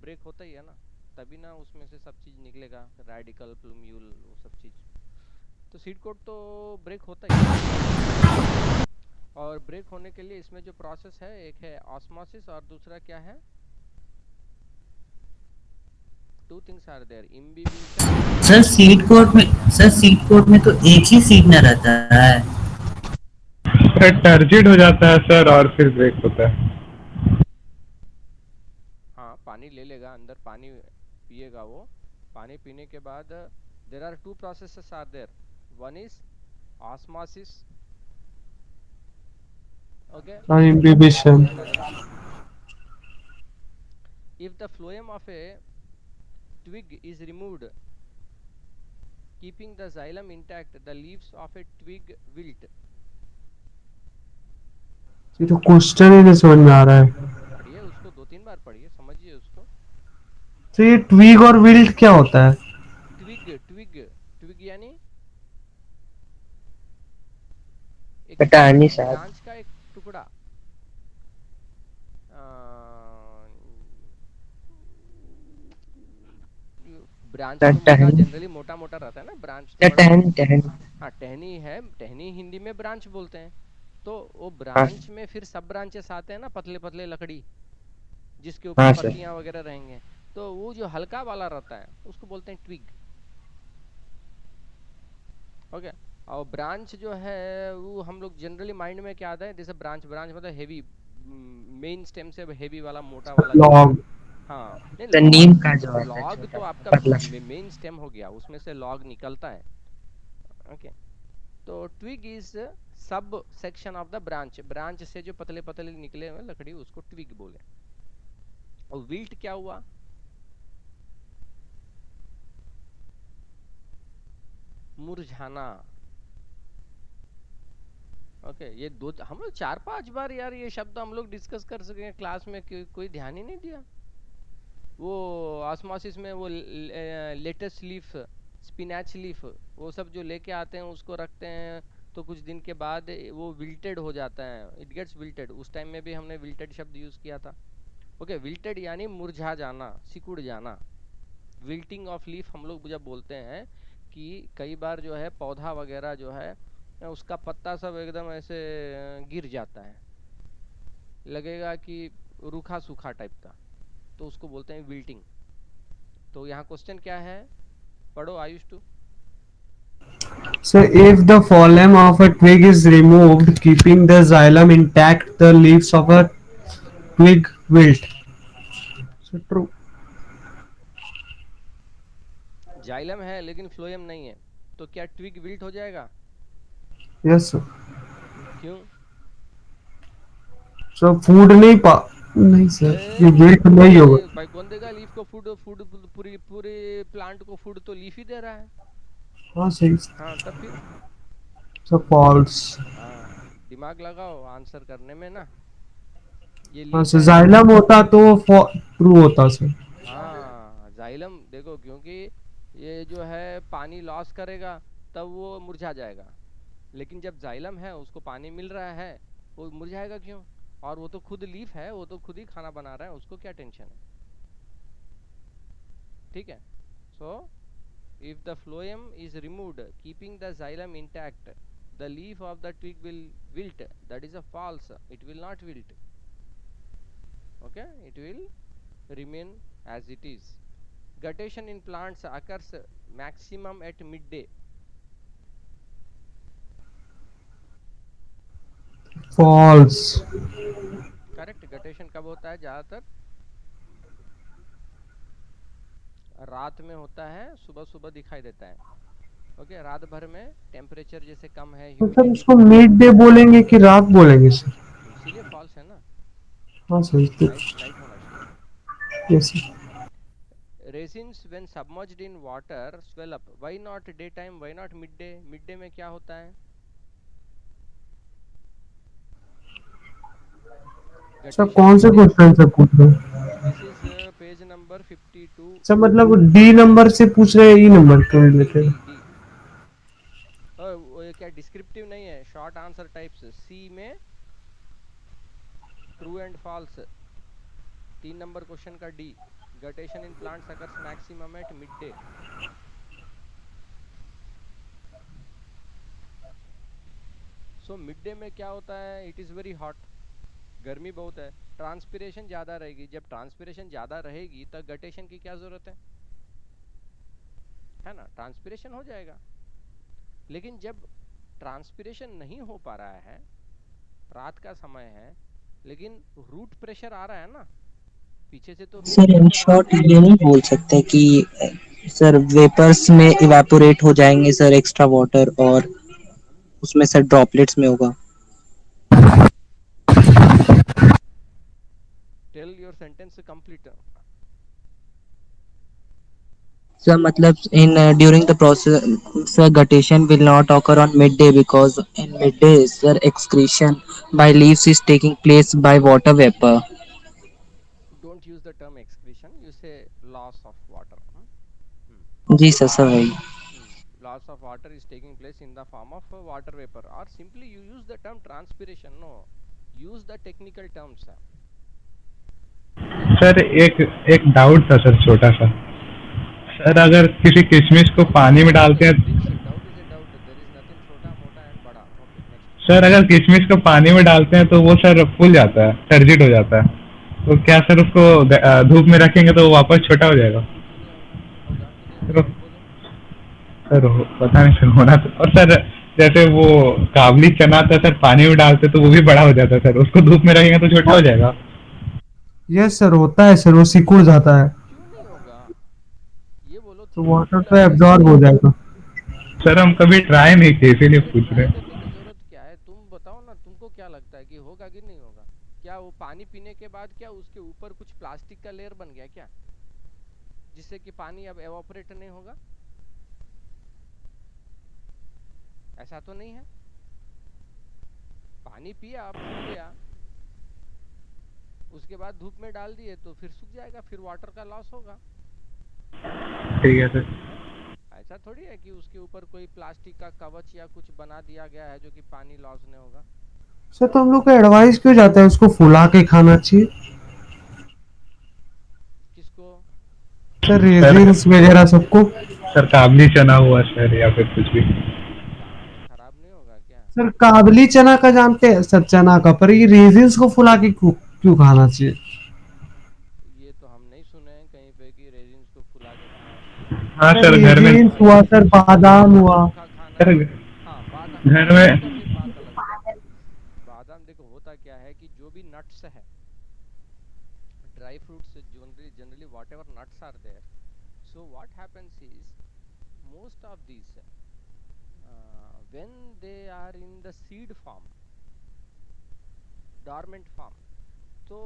ब्रेक होता ही है ना, तभी ना उसमें से सब चीज निकलेगा, रेडिकल, प्लूम्यूल, वो सब चीज। तो सीड कोट तो ब्रेक होता ही है। और ब्रेक होने के लिए इसमें जो प्रोसेस है, एक है ऑस्मोसिस और दूसरा क्या है, 2 things are there, imbibition. Sir seed coat में तो एक ही सीड न रहता है। सर टर्जिड हो जाता है सर और फिर ब्रेक होता है। हाँ, पानी ले लेगा, अंदर पानी पिएगा, वो पानी पीने के बाद there are 2 processes are there, one is osmosis, okay, imbibition. if the phloem of a twig is removed keeping the xylem intact, the leaves of a twig wilt। ये तो क्वेश्चन ही नहीं समझ में आ रहा है। पढ़िए उसको, 2-3 बार पढ़िए, समझिए उसको। तो ये ट्विग और विल्ट क्या होता है? ट्विग, ट्विग, ट्विग यानी एक कटानी साहब। ब्रांच का एक टुकड़ा ब्रांच तुमने कहा टहनी जनरली मोटा मोटा रहता है ना, ब्रांच तो बड़ा टहनी टहनी। हाँ टहनी है, टहनी हिंदी में ब्रांच बोलते हैं। तो वो हाँ ब्रांच में फिर सब ब्रांचेस आते हैं ना, पतले पतले लकड़ी जिसके ऊपर हाँ सर। पत्तियां वगैरह रहेंगे, तो वो जो हल्का वाला रहता है उसको बोलते हैं ट्विग। ओके। और ब्रांच जो है वो हम लोग जनरली माइंड में क्या आता है, जैसे ब्रांच ब्रांच मतलब हेवी, मेन स्टेम से हेवी वाला मोटा वाला जो होता है। लॉग। हाँ नहीं, तो नीम लॉग का जो है लॉग छोटा तो सा आपका पतला। मेन स्टेम हो गया, उसमें से लॉग निकलता है। ओके। तो twig is sub section of the branch, branch से जो पतले पतले निकले हुए लकड़ी उसको ट्विग बोले। और विल्ट क्या हुआ? मुरझाना। ओके ये दो हम लोग 4-5 बार यार ये शब्द हम लोग डिस्कस कर सके क्लास में, कोई ध्यान ही नहीं दिया। वो ऑस्मोसिस में वो लेटेस्ट लीफ, स्पिनैच लीफ, वो सब जो लेके आते हैं उसको रखते हैं, तो कुछ दिन के बाद वो विल्टेड हो जाता है, इट गेट्स विल्टेड। उस टाइम में भी हमने विल्टेड शब्द यूज किया था। ओके विल्टेड यानी मुरझा जाना, सिकुड़ जाना। विल्टिंग ऑफ लीफ हम लोग जब बोलते हैं कि कई बार जो है पौधा वगैरह जो है उसका पत्ता सब एकदम ऐसे गिर जाता है, लगेगा कि रूखा सूखा टाइप का, तो उसको बोलते हैं विल्टिंग। तो यहाँ क्वेश्चन क्या है, पढ़ो Ayush two. So if the phloem of a twig is removed, keeping the xylem intact, the leaves of a twig wilt. So true. Xylem है लेकिन फ्लोएम नहीं है, तो क्या ट्विग विल्ट हो जाएगा? Yes sir. क्यों? So food नहीं पा नहीं सर, ये wilt नहीं होगा। भाई कौन देगा लीफ को फूड? फूड पूरी पूरे प्लांट को फूड तो लीफ ही दे रहा है। हाँ सही। हाँ तब फिर So false. हाँ दिमाग लगाओ आंसर करने में ना, ये हाँ लीफ सर, है। जाइलम होता तो ट्रू होता सर। हाँ जाइलम देखो, क्योंकि ये जो है पानी लॉस करेगा तब वो मुरझा जाएगा, लेकिन जब जाइलम है उसको पानी मिल रहा है, वो मुरझाएगा क्यों? और वो तो खुद लीफ है, वो तो खुद ही खाना बना रहा है, उसको क्या टेंशन है? ठीक है। So if the phloem is removed keeping the xylem intact, the leaf of the twig will wilt, that is a false, it will not wilt. Okay, it will remain as it is. Guttation in plants occurs maximum at midday. False. Correct. Guttation कब होता है? ज्यादातर रात में होता है, सुबह सुबह दिखाई देता है। ओके रात भर में टेम्परेचर जैसे कम है, तो सर ह्यूमिडिटी, उसको मिड डे बोलेंगे कि रात बोलेंगे सर? इसीलिए फॉल्स है ना, हाँ सर। नाइट नाइट होना चाहिए। Yes sir. Resins when submerged in water swell up. Why not daytime? Why not midday? Midday में क्या होता है? सर कौन से क्वेश्चन से पूछ रहे हैं? This is page number 52। Sir मतलब डी नंबर से पूछ रहे हैं, ई नंबर के रिलेटेड? डी वो क्या डिस्क्रिप्टिव नहीं है, शॉर्ट आंसर टाइप्स। सी में true and false, 3 number question का D. Guttation in plants occurs maximum at mid day. So mid day में क्या होता है? इट इज़ वेरी हॉट, गर्मी बहुत है, ट्रांसपिरेशन ज़्यादा रहेगी। जब ट्रांसपिरेशन ज़्यादा रहेगी तब गटेशन की क्या ज़रूरत है ना? ट्रांसपिरेशन हो जाएगा। लेकिन जब ट्रांसपिरेशन नहीं हो पा रहा है, रात का समय है, लेकिन रूट प्रेशर आ रहा है ना पीछे से, तो सर इन शॉर्ट ये नहीं बोल सकते कि सर वेपर्स में इवेपोरेट हो जाएंगे सर एक्स्ट्रा वाटर, और उसमें सर ड्रॉपलेट्स में होगा। Tell your sentence complete. Sir मतलब in during the process, sir, guttation will not occur on midday because in midday, sir, excretion by leaves is taking place by water vapor. Don't use the term excretion, you say loss of water. जी सर, सर वही। Loss of water is taking place in the form of water vapor, or simply you use the term transpiration. No, use the technical terms. Sir एक डाउट था सर, छोटा सा। सर अगर किसी किशमिश को पानी में डालते हैं, doubt is a doubt, there is nothing छोटा मोटा एंड बड़ा। Okay next. सर अगर किशमिश को पानी में डालते हैं तो वो सर फूल जाता है, टर्जिट हो जाता है, तो क्या सर उसको धूप में रखेंगे तो वो वापस छोटा हो जाएगा? क्यों नहीं होगा? होगा, क्यों नहीं सर होगा? बोलो। सर पता नहीं सर, होना तो। और सर जैसे वो काबली चना था सर, पानी में डालते तो वो भी बड़ा हो जाता है सर, उसको धूप में रखेंगे तो छोटा हो जाएगा? यस सर, होता है सर, वो सिकुड़ जाता है क्यों नहीं होगा? ये बोलो तो वाटर पे एब्जॉर्ब हो जाएगा। सर हम कभी ट्राई नहीं किए, इसीलिए पूछ रहे ट्राई हैं। करने की जरूरत क्या है? तुम बताओ ना, तुमको क्या लगता है कि होगा कि नहीं होगा? क्या वो पानी पीने के बाद क्या उसके ऊपर कुछ प्लास्टिक का लेयर बन गया क्या, जिससे कि पानी अब एवापोरेट नहीं होगा? ऐसा तो नहीं है। पानी पिया, फूल गया, उसके बाद धूप में डाल दिए तो फिर सूख जाएगा, फिर वाटर का लॉस होगा। ठीक है सर। ऐसा थोड़ी है कि उसके ऊपर कोई प्लास्टिक का कवच या कुछ बना दिया गया है जो कि पानी लॉस नहीं होगा। सर तो हम लोग का एडवाइस क्यों जाता है उसको फुला के खाना चाहिए? किसको? सर रेजिन्स वगैरह सबको। सर काबली चना हुआ सर, या फिर कुछ भी। खराब नहीं होगा क्या? सर काबली चना का जानते हैं सर, चना का, पर ये रेजिन्स को फुला के क्यों खाना चाहिए? ये तो हम नहीं सुने हैं कहीं पे कि रेजिन्स को फुला के खाना चाहिए। हाँ सर, घर में रेजिन्स हुआ सर, बादाम हुआ। सर हाँ, बादाम घर में का फिर बात अलग है। बादाम देखो होता क्या है कि जो भी नट्स है, dry fruits, generally whatever nuts are there, so what happens is most of these when they are in the seed form, dormant form, तो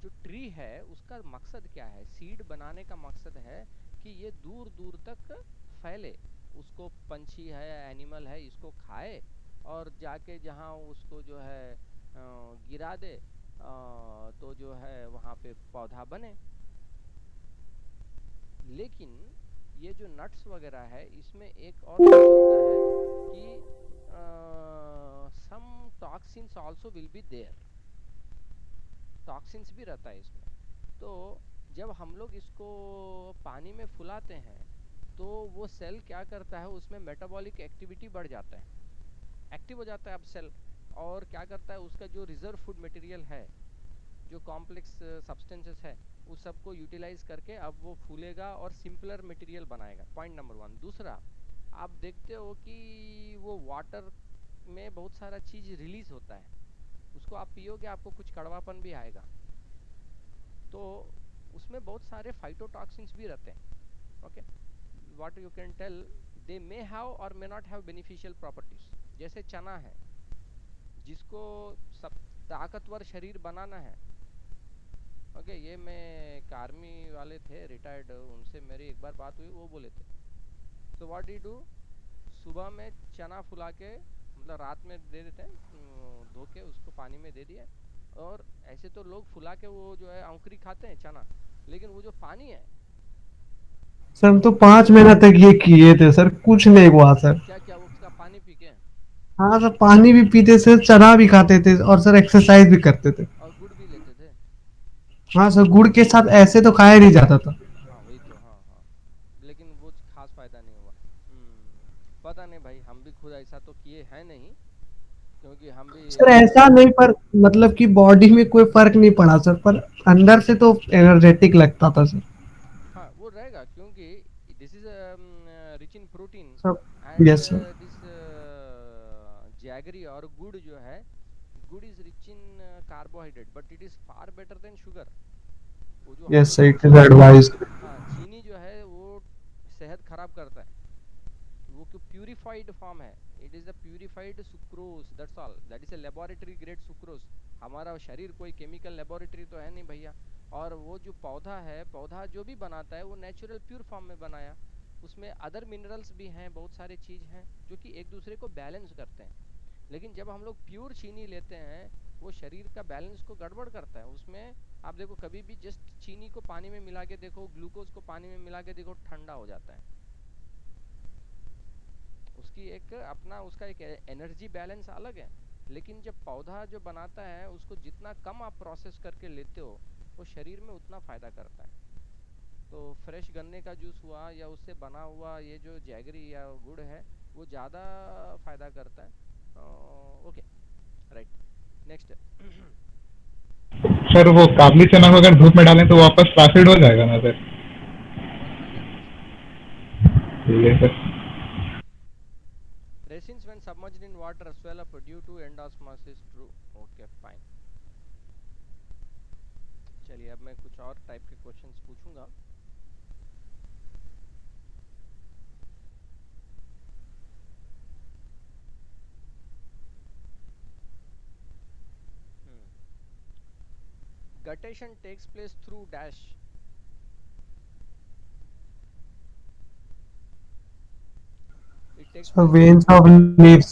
जो ट्री है उसका मकसद क्या है? सीड बनाने का मकसद है कि ये दूर दूर तक फैले, उसको पंछी है, एनिमल है, इसको खाए और जाके जहाँ उसको जो है गिरा दे, तो जो है वहाँ पे पौधा बने। लेकिन ये जो नट्स वगैरह है इसमें एक और चीज होता है कि some toxins also will be there, toxins भी रहता है इसमें। तो जब हम लोग इसको पानी में फुलाते हैं तो वो सेल क्या करता है, उसमें मेटाबॉलिक एक्टिविटी बढ़ जाता है, एक्टिव हो जाता है अब सेल, और क्या करता है उसका जो रिजर्व फूड मटेरियल है, जो कॉम्प्लेक्स सब्सटेंसेस है, उस सबको यूटिलाइज करके अब वो फूलेगा और सिंपलर मटेरियल बनाएगा। Point number 1। दूसरा, आप देखते हो कि वो वाटर में बहुत सारा चीज रिलीज होता है, उसको आप पियोगे आपको कुछ कड़वापन भी आएगा, तो उसमें बहुत सारे फाइटोटॉक्सिन्स भी रहते हैं। Okay, what you can tell, they may have or may not have beneficial properties. जैसे चना है, जिसको सब ताकतवर शरीर बनाना है। ओके, ये मैं एक आर्मी वाले थे रिटायर्ड, उनसे मेरी एक बार बात हुई, वो बोले थे, सो व्हाट डू डू, सुबह में चना फुला के, मतलब रात में दे देते हैं, धो के उसको पानी में दे दिया, और ऐसे तो लोग फुला के वो जो है अंकुरी खाते हैं चना, लेकिन वो जो पानी है। सर हम तो 5 महीना तक ये किए थे सर, कुछ नहीं हुआ सर। क्या क्या उसका पानी पी के? हाँ सर, पानी भी पीते थे, चना भी खाते थे, और सर एक्सरसाइज भी करते थे। और गुड़ भी लेते थे? हाँ सर, गुड़ के साथ ऐसे तो खाया नहीं जाता था। हाँ वही तो, हाँ हाँ, लेकिन वो खास फायदा नहीं हुआ। पता नहीं भाई, हम भी खुद ऐसा तो किए हैं नहीं, क्योंकि हम भी सर ऐसा नहीं, पर मतलब कि बॉडी में कोई फर्क नहीं पड़ा सर, पर अंदर से तो एनर्जेटिक लगता था सर। हाँ वो रहेगा, क्योंकि this is rich in protein सब and yes sir. This jaggery और गुड़ जो है, गुड़ is rich in carbohydrate, but it is far better than sugar. वो जो हम यस सर, लोग इट इज एडवाइज। हाँ, चीनी जो है वो सेहत खराब करता है, वो क्यों प्यूरिफाइड फॉर्म है, it is the purified sucrose, that's all, that is a laboratory grade sucrose. हमारा शरीर कोई केमिकल लेबोरेटरी तो है नहीं भैया। और वो जो पौधा है, पौधा जो भी बनाता है वो नेचुरल प्योर फॉर्म में बनाया, उसमें अदर मिनरल्स भी हैं, बहुत सारे चीज़ हैं जो कि एक दूसरे को बैलेंस करते हैं। लेकिन जब हम लोग प्योर चीनी लेते हैं, वो शरीर का बैलेंस को गड़बड़ करता है। उसमें आप देखो, कभी भी जस्ट चीनी को पानी में मिला के देखो, ग्लूकोज को पानी में मिला के देखो, ठंडा हो जाता है। उसकी एक अपना उसका एक एनर्जी बैलेंस अलग है, लेकिन जब पौधा जो बनाता है उसको जितना कम आप प्रोसेस करके लेते हो वो शरीर में उतना फ़ायदा करता है। तो फ्रेश गन्ने का जूस हुआ या उससे बना हुआ ये जो जैगरी या गुड़ है वो ज़्यादा फ़ायदा करता है। Okay, right, next. सर वो काबली चना को अगर धूप में डालें तो वापस फ्लासिड हो जाएगा ना सर? 100%। ठीक है sir. Resins when submerged in water swell up due to endosmosis. True. Okay, fine. चलिए अब मैं कुछ और टाइप के क्वेश्चंस पूछूंगा। Guttation takes place through dash. It takes So place veins of leaves.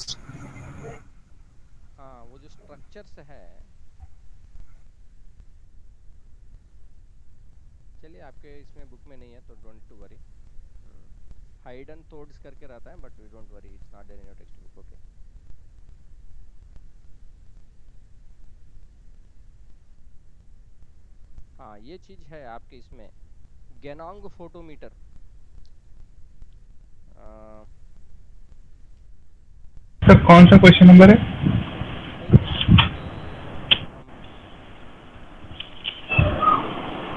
हाँ, वो जो स्ट्रक्चर्स है, चलिए आपके इसमें बुक में नहीं है तो don't to worry. Hidden thoughts करके रहता है but we don't worry, it's not there in your text book. Okay, हाँ ये चीज है आपके इसमें गेनोंग फोटोमीटर। सर कौन सा क्वेश्चन नंबर है? नहीं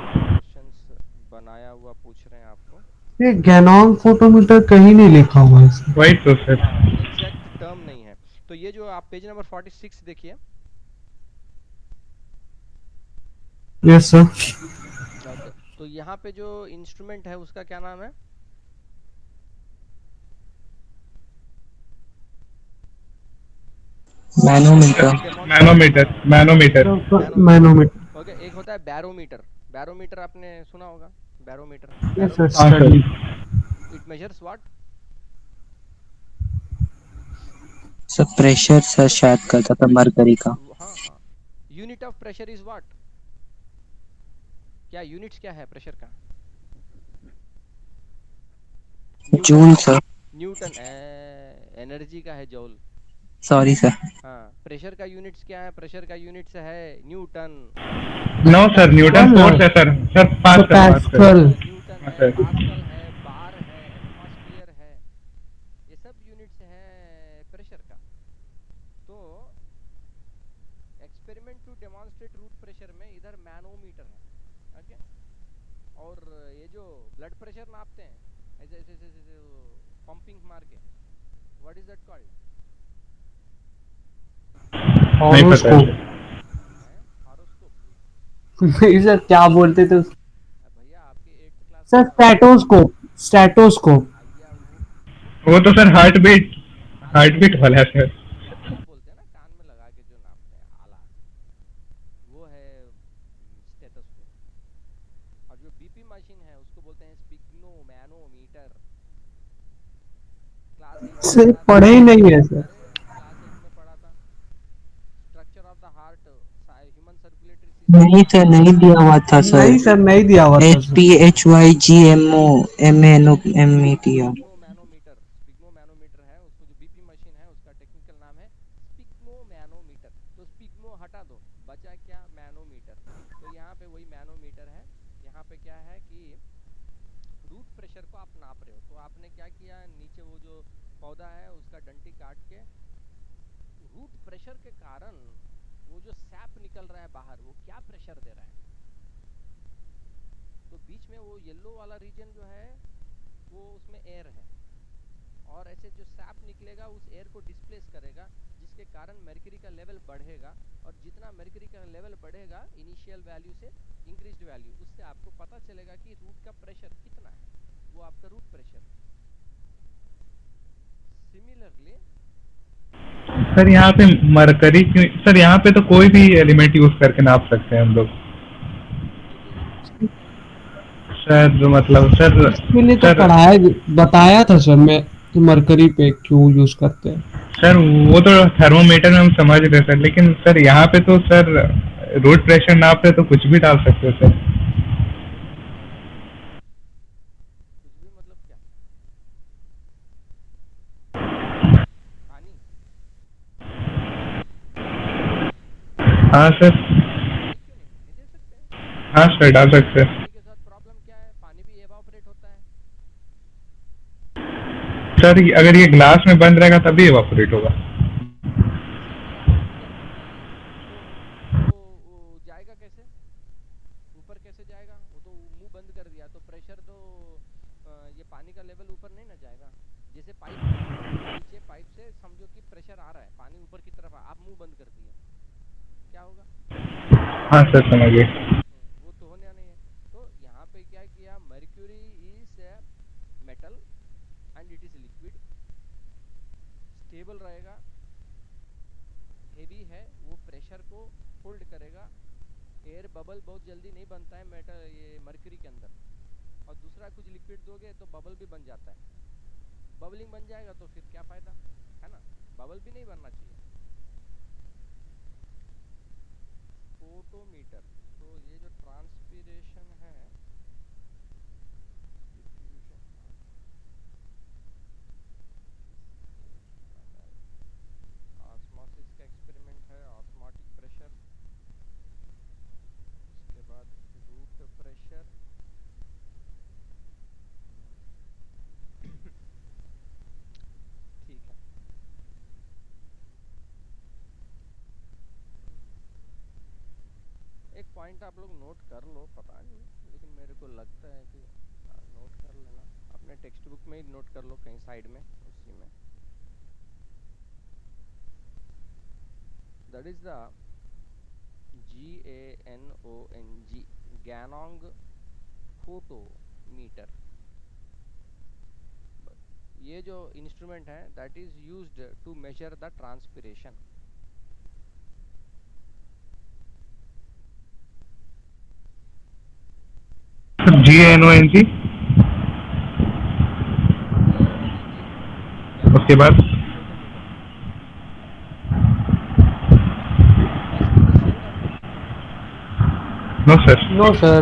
हम क्वेश्चंस बनाया हुआ पूछ रहे हैं आपको। ये गैनोंग फोटोमीटर कहीं नहीं लिखा हुआ है इसमें। वही तो सर, एग्जैक्ट टर्म नहीं है। तो ये जो आप पेज नंबर 46 देखिए। Yes sir. ओके, तो यहाँ पे जो इंस्ट्रूमेंट है उसका क्या नाम है? मैनोमीटर। मैनोमीटर। मैनोमीटर। ओके, एक होता है बैरोमीटर। बैरोमीटर आपने सुना होगा, बैरोमीटर। यस सर, हाँ sir. Study. It measures what? Sir pressure sir शायद करता था मरकरी का। हाँ हाँ, unit of pressure is what? क्या यूनिट्स क्या है प्रेशर का? Joule sir. न्यूटन। एनर्जी का है जूल। Sorry sir. हाँ, प्रेशर का यूनिट्स क्या है? प्रेशर का यूनिट्स है newton. No sir, newton force है सर। Sir pascal. न्यूटन है, पास्कल है, बार है, एटमॉस्फेयर है, ये सब यूनिट्स है प्रेशर का। तो experiment to demonstrate root pressure में इधर मैनोमीटर है। ओके, और ये जो ब्लड प्रेशर नापते हैं ऐसे ऐसे ऐसे पंपिंग मार के, what is that called? Horoscope. Horoscope? नहीं सर, क्या बोलते थे भैया आपके 8th क्लास सर? में स्टैटोस्कोप। स्टैटोस्कोप। भैया वो तो सर हार्ट बीट वाला है सर। आला बोलते हैं ना, कान में लगा के जो नापते हैं, आला, वो है स्टेथोस्कोप। और जो बीपी मशीन है उसको बोलते हैं स्पिग्नो मैनोमीटर। क्लास 8 में सर पढ़ा था। पढ़े ही नहीं है सर। अरे क्लास 8 में पढ़ा था, structure of the heart, human circulatory system. नहीं सर, नहीं दिया हुआ था सर। नहीं सर, नहीं दिया हुआ था सर। SPHYGMOMENOMETR। स्पिग्नो मैनोमीटर, स्पिग्नो मैनोमीटर है उसको, जो बीपी मशीन है उसका टेक्निकल नाम है स्पिग्नो मैनोमीटर। तो स्पिग्नो हटा दो, बचा क्या? मैनोमीटर। तो यहाँ पे वही मैनोमीटर है। यहाँ पे क्या है कि रूट प्रेशर को आप नाप रहे हो, तो आपने क्या किया, नीचे वो जो पौधा है उसका डंटी काट के रूट प्रेशर के कारण वो जो सैप निकल रहा है बाहर, वो क्या प्रेशर दे रहा है? तो बीच में वो येलो वाला रीजन जो है वो उसमें एयर है, और ऐसे जो सैप निकलेगा उस एयर को डिस्प्लेस करेगा, जिसके कारण मर्क्यूरी का लेवल बढ़ेगा। और जितना मर्क्यूरी का लेवल बढ़ेगा इनिशियल वैल्यू से इंक्रीज्ड वैल्यू, उससे आपको पता चलेगा कि रूट का प्रेशर कितना है, वो आपका रूट प्रेशर। सिमिलरली सर यहाँ पे मरकरी क्यों? सर यहाँ पे तो कोई भी एलिमेंट यूज करके नाप सकते हैं हम लोग सर। जो मतलब सर इसके लिए तो पढ़ाया, बताया था सर मैं कि मरकरी पे क्यों यूज करते हैं। सर वो तो थर्मोमीटर में हम समझ रहे सर, लेकिन सर यहाँ पे तो सर रूट प्रेशर नाप रहे तो कुछ भी डाल सकते हो सर। कुछ भी मतलब क्या? हाँ सर, क्यों नहीं दे सकते हैं। हाँ सर डाल सकते हैं। पानी के साथ प्रॉब्लम क्या है, पानी भी एवापोरेट होता है। सर अगर ये ग्लास में बंद रहेगा तभी इवापोरेट होगा। जैसे ही आप बंद कर देंगे तो वो जाएगा कैसे, ऊपर कैसे जाएगा? वो तो मुंह बंद कर दिया तो प्रेशर तो ये पानी का लेवल ऊपर नहीं ना जाएगा। जैसे पाइप नीचे, पाइप से समझो कि प्रेशर आ रहा है, पानी ऊपर की तरफ आप मुंह बंद कर दिए, क्या होगा? हाँ सर समझ गए। वो तो होना नहीं है। तो यहाँ पे क्या किया, mercury is metal and it is liquid, stable रहेगा, हेवी है, वो प्रेशर को होल्ड करेगा। एयर बबल बहुत जल्दी नहीं बनता है मेटल ये मर्क्यूरी के अंदर। और दूसरा कुछ लिक्विड दोगे तो बबल भी बन जाता है, बबलिंग बन जाएगा तो फिर क्या फायदा है ना, बबल भी नहीं बनना चाहिए। फोटोमीटर, तो ये जो ट्रांसपिरेशन है, ऑस्मोसिस का एक्सपेरिमेंट है, ऑस्मोटिक प्रेशर, उसके बाद रूट प्रेशर, ठीक है। एक पॉइंट आप लोग नोट कर लो, पता नहीं लेकिन मेरे को लगता है कि नोट कर लेना, अपने टेक्स्ट बुक में ही नोट कर लो कहीं साइड में, उसी में। That is the GANONG, Ganong photometer. ये जो इंस्ट्रूमेंट है that is used to measure the transpiration. GANONG, उसके बाद नो सर। No, sir.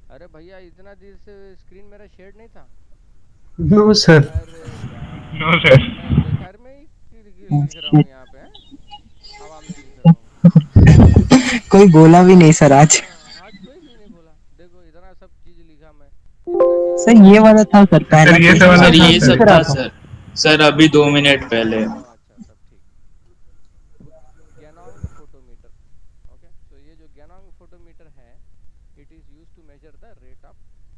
अरे भैया इतना देर से स्क्रीन मेरा शेड नहीं था। No, sir. अरे यार, नो सर। मैं बेकार में ही लिख रहा हूँ यहाँ पे, हवा में लिख रहा हूँ। कोई बोला भी नहीं सर आज। आज कोई भी नहीं बोला, देखो इतना सब चीज लिखा मैं। सर ये वाला था सर, पहला सर ये सब वाला सर था ये सर। सब था सर। सर अभी 2 मिनट पहले। अच्छा तब ठीक। Ganong photometer, okay. तो ये जो गैनोंग फोटोमीटर है, it is used to measure the rate of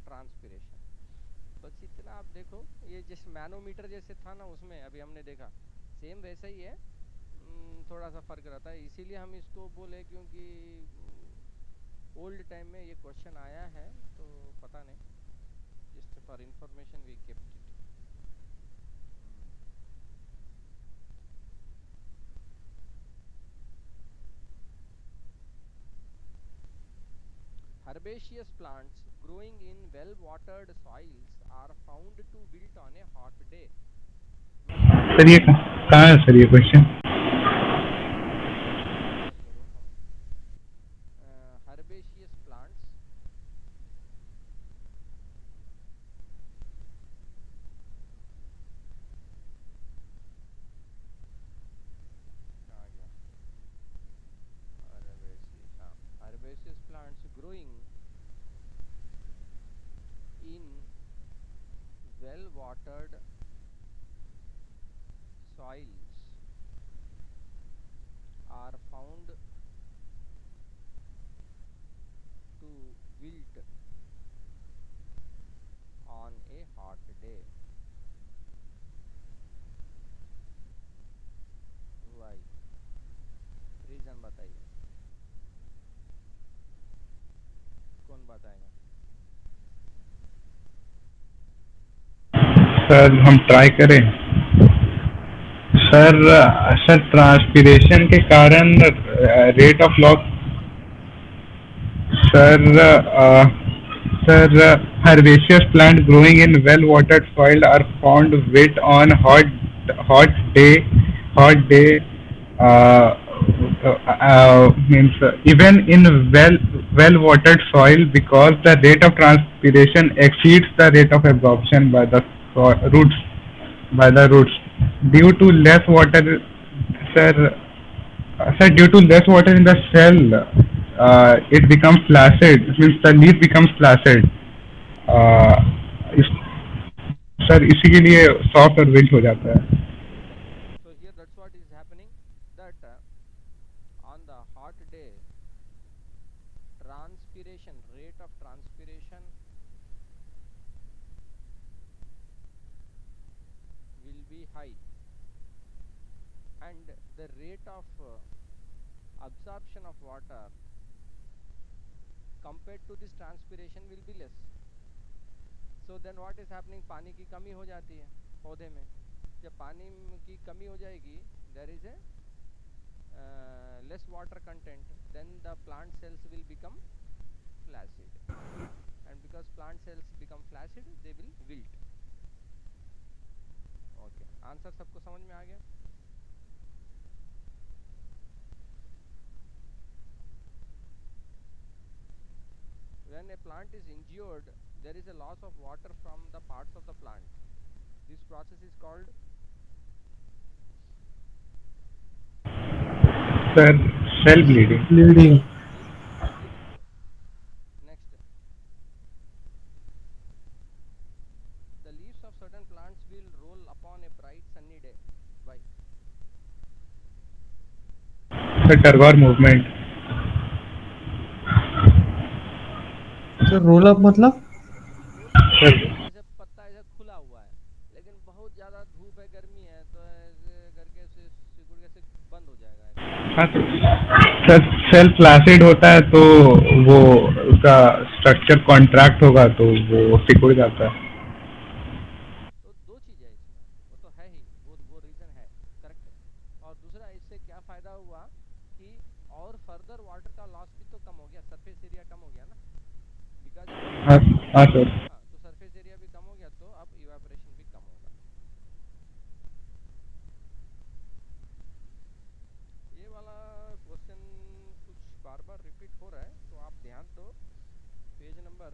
transpiration. बस इतना आप देखो, ये जैसे मैनोमीटर जैसे था ना उसमें अभी हमने देखा, सेम वैसा ही है, थोड़ा सा फर्क रहता है। इसीलिए हम इसको बोले क्योंकि ओल्ड टाइम में ये क्वेश्चन आया है, तो पता नहीं, just for information we kept it. Herbaceous plants growing in well-watered soils are found to wilt on a hot day. Sir ये कहाँ है सर ये क्वेश्चन? Herbaceous plants कहाँ गया? Herbaceous plants growing in well-watered soils are found to wilt on a hot day. Why? Reason बताइए, कौन बताएगा? सर हम ट्राई करें। सर सर ट्रांसपिरेशन के कारण rate of loss. Sir herbaceous plant growing in well watered soil are found wet on hot day means even in well watered soil, because the rate of transpiration exceeds the rate of absorption by the roots due to less water Sir, sir, due to less water in the cell, it becomes flaccid. Means the leaf becomes flaccid. Uh, इस, सर इसी के लिए सॉफ्ट और विल्ट हो जाता है. So here that's what is happening, that on the hot day rate of transpiration will be high, and the rate of absorption of water compared to this transpiration will be less. So then what is happening, पानी की कमी हो जाती है पौधे में. जब पानी की कमी हो जाएगी, there is a less water content, then the plant cells will become flaccid, and because plant cells become flaccid, they will wilt. Okay, answer सबको समझ में आ गया? When a plant is injured, there is a loss of water from the parts of the plant. This process is called, Sir, cell bleeding. Bleeding. next, the leaves of certain plants will roll upon a bright sunny day. Why? Sir, Tagore movement. So roll up मतलब? Sir, जैसे पत्ता ऐसे खुला हुआ है, लेकिन बहुत ज्यादा धूप है, गर्मी है, तो ऐसे करके ऐसे सिकुड़ के ऐसे बंद हो जाएगा. हाँ सर, सेल फ्लैसिड होता है तो वो उसका स्ट्रक्चर कॉन्ट्रैक्ट होगा तो वो सिकुड़ जाता है. तो दो चीज़ है इसमें, वो तो है ही, वो रीज़न है, करेक्ट है. और दूसरा, इससे क्या फ़ायदा हुआ कि और फर्दर वाटर का लॉस भी तो कम हो गया, सरफेस एरिया कम हो गया ना, बिकॉज हाँ हाँ सर. हाँ, तो सरफेस एरिया भी कम हो गया, तो अब इवापोरेशन भी कम होगा. ये वाला क्वेश्चन कुछ बार बार रिपीट हो रहा है, तो आप ध्यान दो. Page number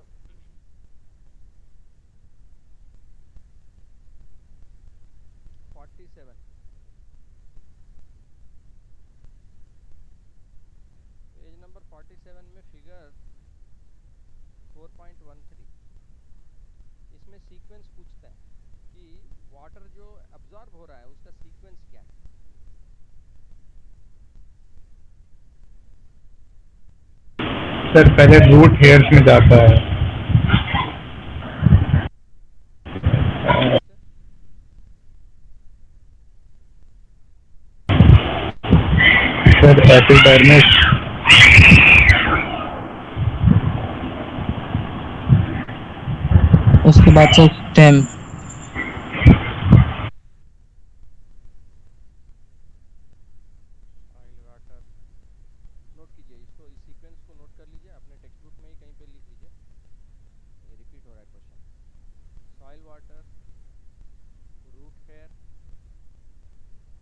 47. पेज नंबर 47 में फिगर 4.13, इसमें सीक्वेंस पूछता है कि वाटर जो अब्जॉर्ब हो रहा है उसका सीक्वेंस क्या है. सर पहले रूट हेयर्स में जाता है. Sir epidermis. उसके बाद से स्टेम. ऑयल वाटर नोट कीजिए, इसको इस सीक्वेंस को नोट कर लीजिए, अपने टेक्स्ट बुक में ही कहीं पे लिख लीजिए, ये रिपीट हो रहा है question. Soil water, root hair,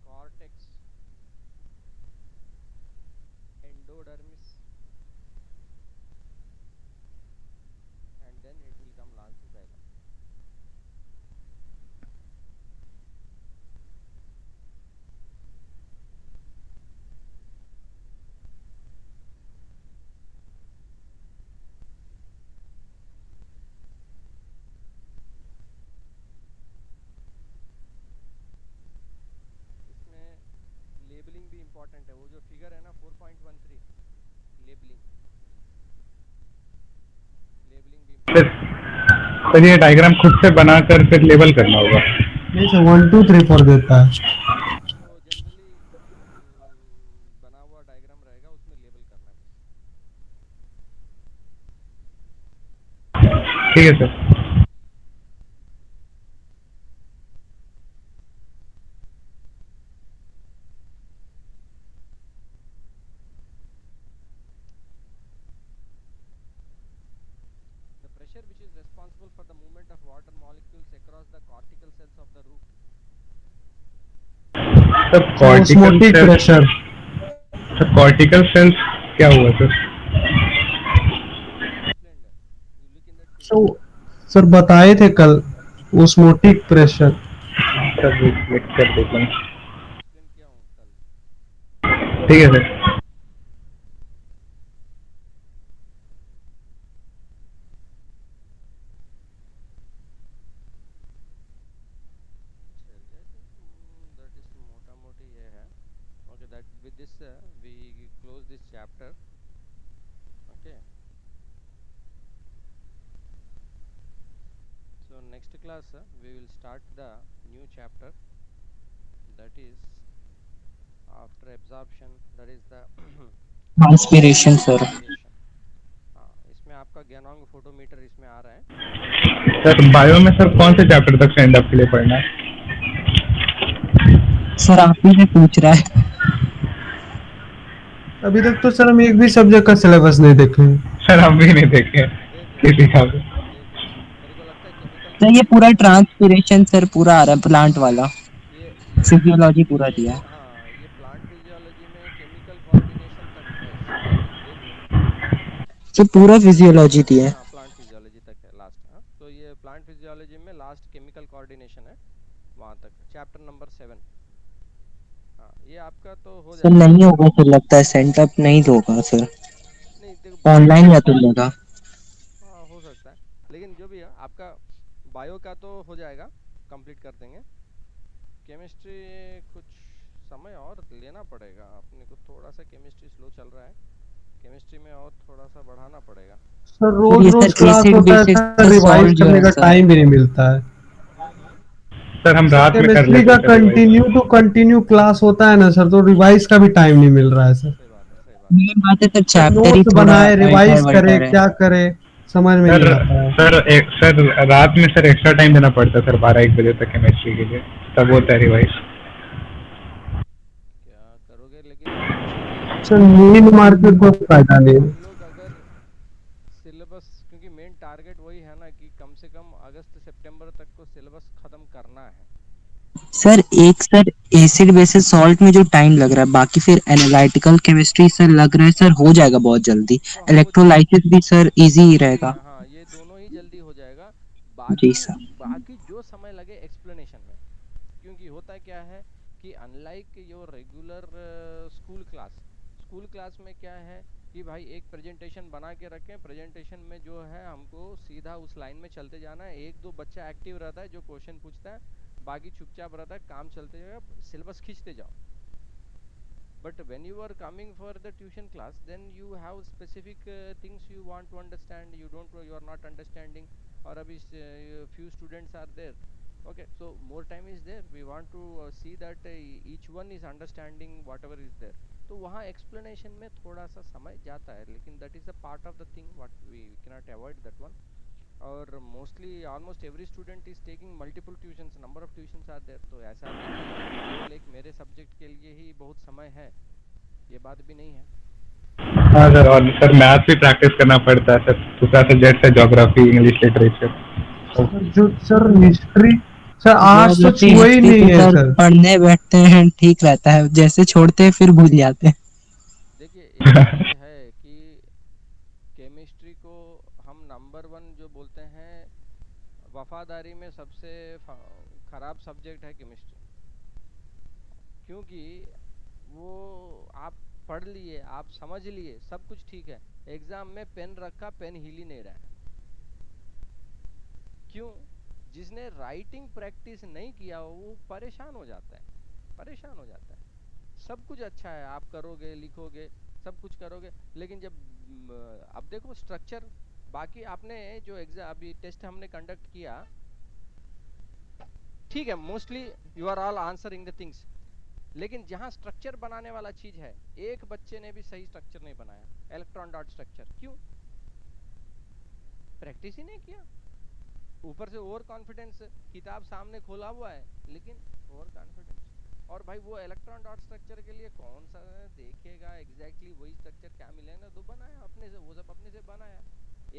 cortex, endodermis, and then it will come last to xylem. इसमें लेबलिंग भी इम्पोर्टेंट है, वो जो फिगर है ना 4.13, लेबलिंग लेबलिंग भी सर ये डायग्राम खुद से बनाकर फिर लेबल करना होगा. नहीं सर 1 2 3 4 देता है. तो जनरली बना हुआ डायग्राम रहेगा, उसमें लेबल करना है बस. ठीक है sir. The pressure which is responsible for the movement of water molecules across the cortical cells of the root. Sir cortical Osmotic cells. pressure. Sir cortical cells क्या हुआ sir? Explained. You look in that So sir बताए थे कल osmotic pressure. सर वेट कर देता हूँ. explain किया हूँ कल. ठीक है सर। that is मोटा मोटी ये है. Okay, that with this we close this chapter. Okay, so next class we will start the new chapter, that is after absorption, that is the transpiration sir. transpiration. हाँ, इसमें आपका ज्ञानांग फोटोमीटर इसमें आ रहा है. सर बायो में सर कौन से चैप्टर तक स्टैंड अप के लिए पढ़ना है? सर आप ही से पूछ रहा है। अभी तक तो सर हम एक भी सब्जेक्ट का सिलेबस नहीं देखे हैं। सर हम भी नहीं देखे किसी का भी। मेरे को लगता है केमिकल सर ये पूरा ट्रांसपीरेशन सर पूरा आ रहा है, प्लांट वाला ये फिजियोलॉजी पूरा दिया है। हाँ, ये प्लांट फिजियोलॉजी में केमिकल कोऑर्डिनेशन तक है शायद, देख लो. सर पूरा फिजियोलॉजी दिया है। हाँ, प्लांट फिजियोलॉजी तक है लास्ट. हाँ, तो ये प्लांट फिजियोलॉजी में लास्ट केमिकल कोऑर्डिनेशन है, वहाँ तक चैप्टर नंबर 7. हाँ, ये आपका तो हो सर जाएगा. नहीं होगा, सर लगता है सेंटअप नहीं होगा सर, नहीं देखो, ऑनलाइन या तो लेगा। हाँ हो सकता है, लेकिन जो भी है आपका बायो का तो हो जाएगा, कंप्लीट कर देंगे. केमिस्ट्री कुछ समय और लेना पड़ेगा अपने को, थोड़ा सा केमिस्ट्री स्लो चल रहा है, केमिस्ट्री में और थोड़ा सा बढ़ाना पड़ेगा. सर सर ये रोज रोज सर क्लास एसिड होता है बेसिस सर, रिवाइज सॉल्ट जो करने है का सर। टाइम भी नहीं मिलता है। सर हम सर रात में कर केमिस्ट्री लेते का हैं sir revise. Continue to continue class होता है ना सर, तो रिवाइज का भी टाइम नहीं मिल रहा है सर। सही बात है, सही बात है. मेन बात है सर, सर चैप्टर ही नोट्स थोड़ा बनाए, अल्टर रिवाइज करे, वल्टर है। क्या करे समझ में सर नहीं आता है। सर रात में सर एक्स्ट्रा टाइम देना पड़ता है सर, 12-1 बजे तक केमिस्ट्री के लिए, तब होता है रिवाइज। क्या करोगे, लेकिन एक चीज है सर नींद मार के कोई फायदा नहीं। हम लोग अगर सिलेबस, क्योंकि मेन टारगेट वही है ना कि कम से कम अगस्त सितंबर तक को सिलेबस खत्म करना है. सर एक सर एसिड बेसिस सॉल्ट में जो टाइम लग रहा है, बाकी फिर एनालिटिकल केमिस्ट्री सर लग रहा है सर हो जाएगा बहुत जल्दी। तो हाँ, वो इलेक्ट्रोलाइसिस भी सर इजी ही इजी रहेगा। है. हाँ, ये दोनों ही जल्दी हो जाएगा. जी बाकी सर। बाकी जो समय लगे एक्सप्लेनेशन में, क्योंकि होता क्या है कि unlike your regular school class में क्या है कि भाई एक प्रेजेंटेशन बना के रखें, प्रेजेंटेशन में जो है हमको सीधा उस लाइन में चलते जाना है, एक दो बच्चा एक्टिव रहता है जो क्वेश्चन पूछता है, बाकी चुपचाप रहता है, काम चलते जाएगा, सिलेबस खींचते जाओ. But when you are coming for the tuition class, then you have specific things you want to understand, you are not understanding, or abhi few students are there. Okay, so more time is there, we want to see that each one is understanding whatever is there. तो वहाँ explanation में थोड़ा सा समय जाता है, लेकिन that is a part of the thing what we cannot avoid that one. और mostly almost every student is taking multiple tuitions, number of tuitions are there. तो ऐसा नहीं कि केवल एक मेरे सब्जेक्ट के लिए ही बहुत समय है, ये बात भी नहीं है. हाँ सर, और सर मैथ भी प्रैक्टिस करना पड़ता है सर, दूसरा सब्जेक्ट है geography, English literature. Sir history sir आज तो ज्योग्राफी छुआ ही हिस्ट्री नहीं तो है सर सर। पढ़ने बैठते हैं ठीक रहता है, जैसे छोड़ते हैं फिर भूल जाते हैं। देखिए एक चीज है कि केमिस्ट्री को हम नंबर 1 जो बोलते हैं, वफादारी में सबसे खराब सब्जेक्ट है केमिस्ट्री, क्योंकि वो आप पढ़ लिए, आप समझ लिए, सब कुछ ठीक है, एग्जाम में पेन रखा, पेन हिल ही नहीं रहा है. क्यों? जिसने राइटिंग प्रैक्टिस नहीं किया वो परेशान हो जाता है, परेशान हो जाता है. सब कुछ अच्छा है, आप करोगे, लिखोगे, सब कुछ करोगे, लेकिन जब अब देखो स्ट्रक्चर, बाकी आपने जो एग्जाम अभी टेस्ट हमने कंडक्ट किया, ठीक है, mostly you are all answering the things, लेकिन जहां स्ट्रक्चर बनाने वाला चीज है, एक बच्चे ने भी सही स्ट्रक्चर नहीं बनाया, इलेक्ट्रॉन डॉट स्ट्रक्चर. क्यों? प्रैक्टिस ही नहीं किया. ऊपर से ओवर कॉन्फिडेंस, किताब सामने खोला हुआ है लेकिन ओवर कॉन्फिडेंस. और भाई वो इलेक्ट्रॉन डॉट स्ट्रक्चर के लिए कौन सा देखेगा एग्जैक्टली वही स्ट्रक्चर क्या मिलेगा, तो बनाया अपने से, वो सब अपने से बनाया,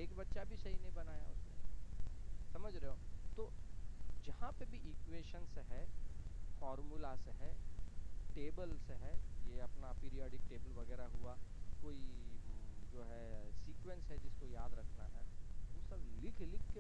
एक बच्चा भी सही नहीं बनाया उसने. समझ रहे हो? तो जहाँ पे भी इक्वेशंस है, फॉर्मूलास है, टेबल्स है, ये अपना पीरियोडिक टेबल वगैरह हुआ, कोई जो है सीक्वेंस है जिसको याद रखना है, वो सब लिख लिख के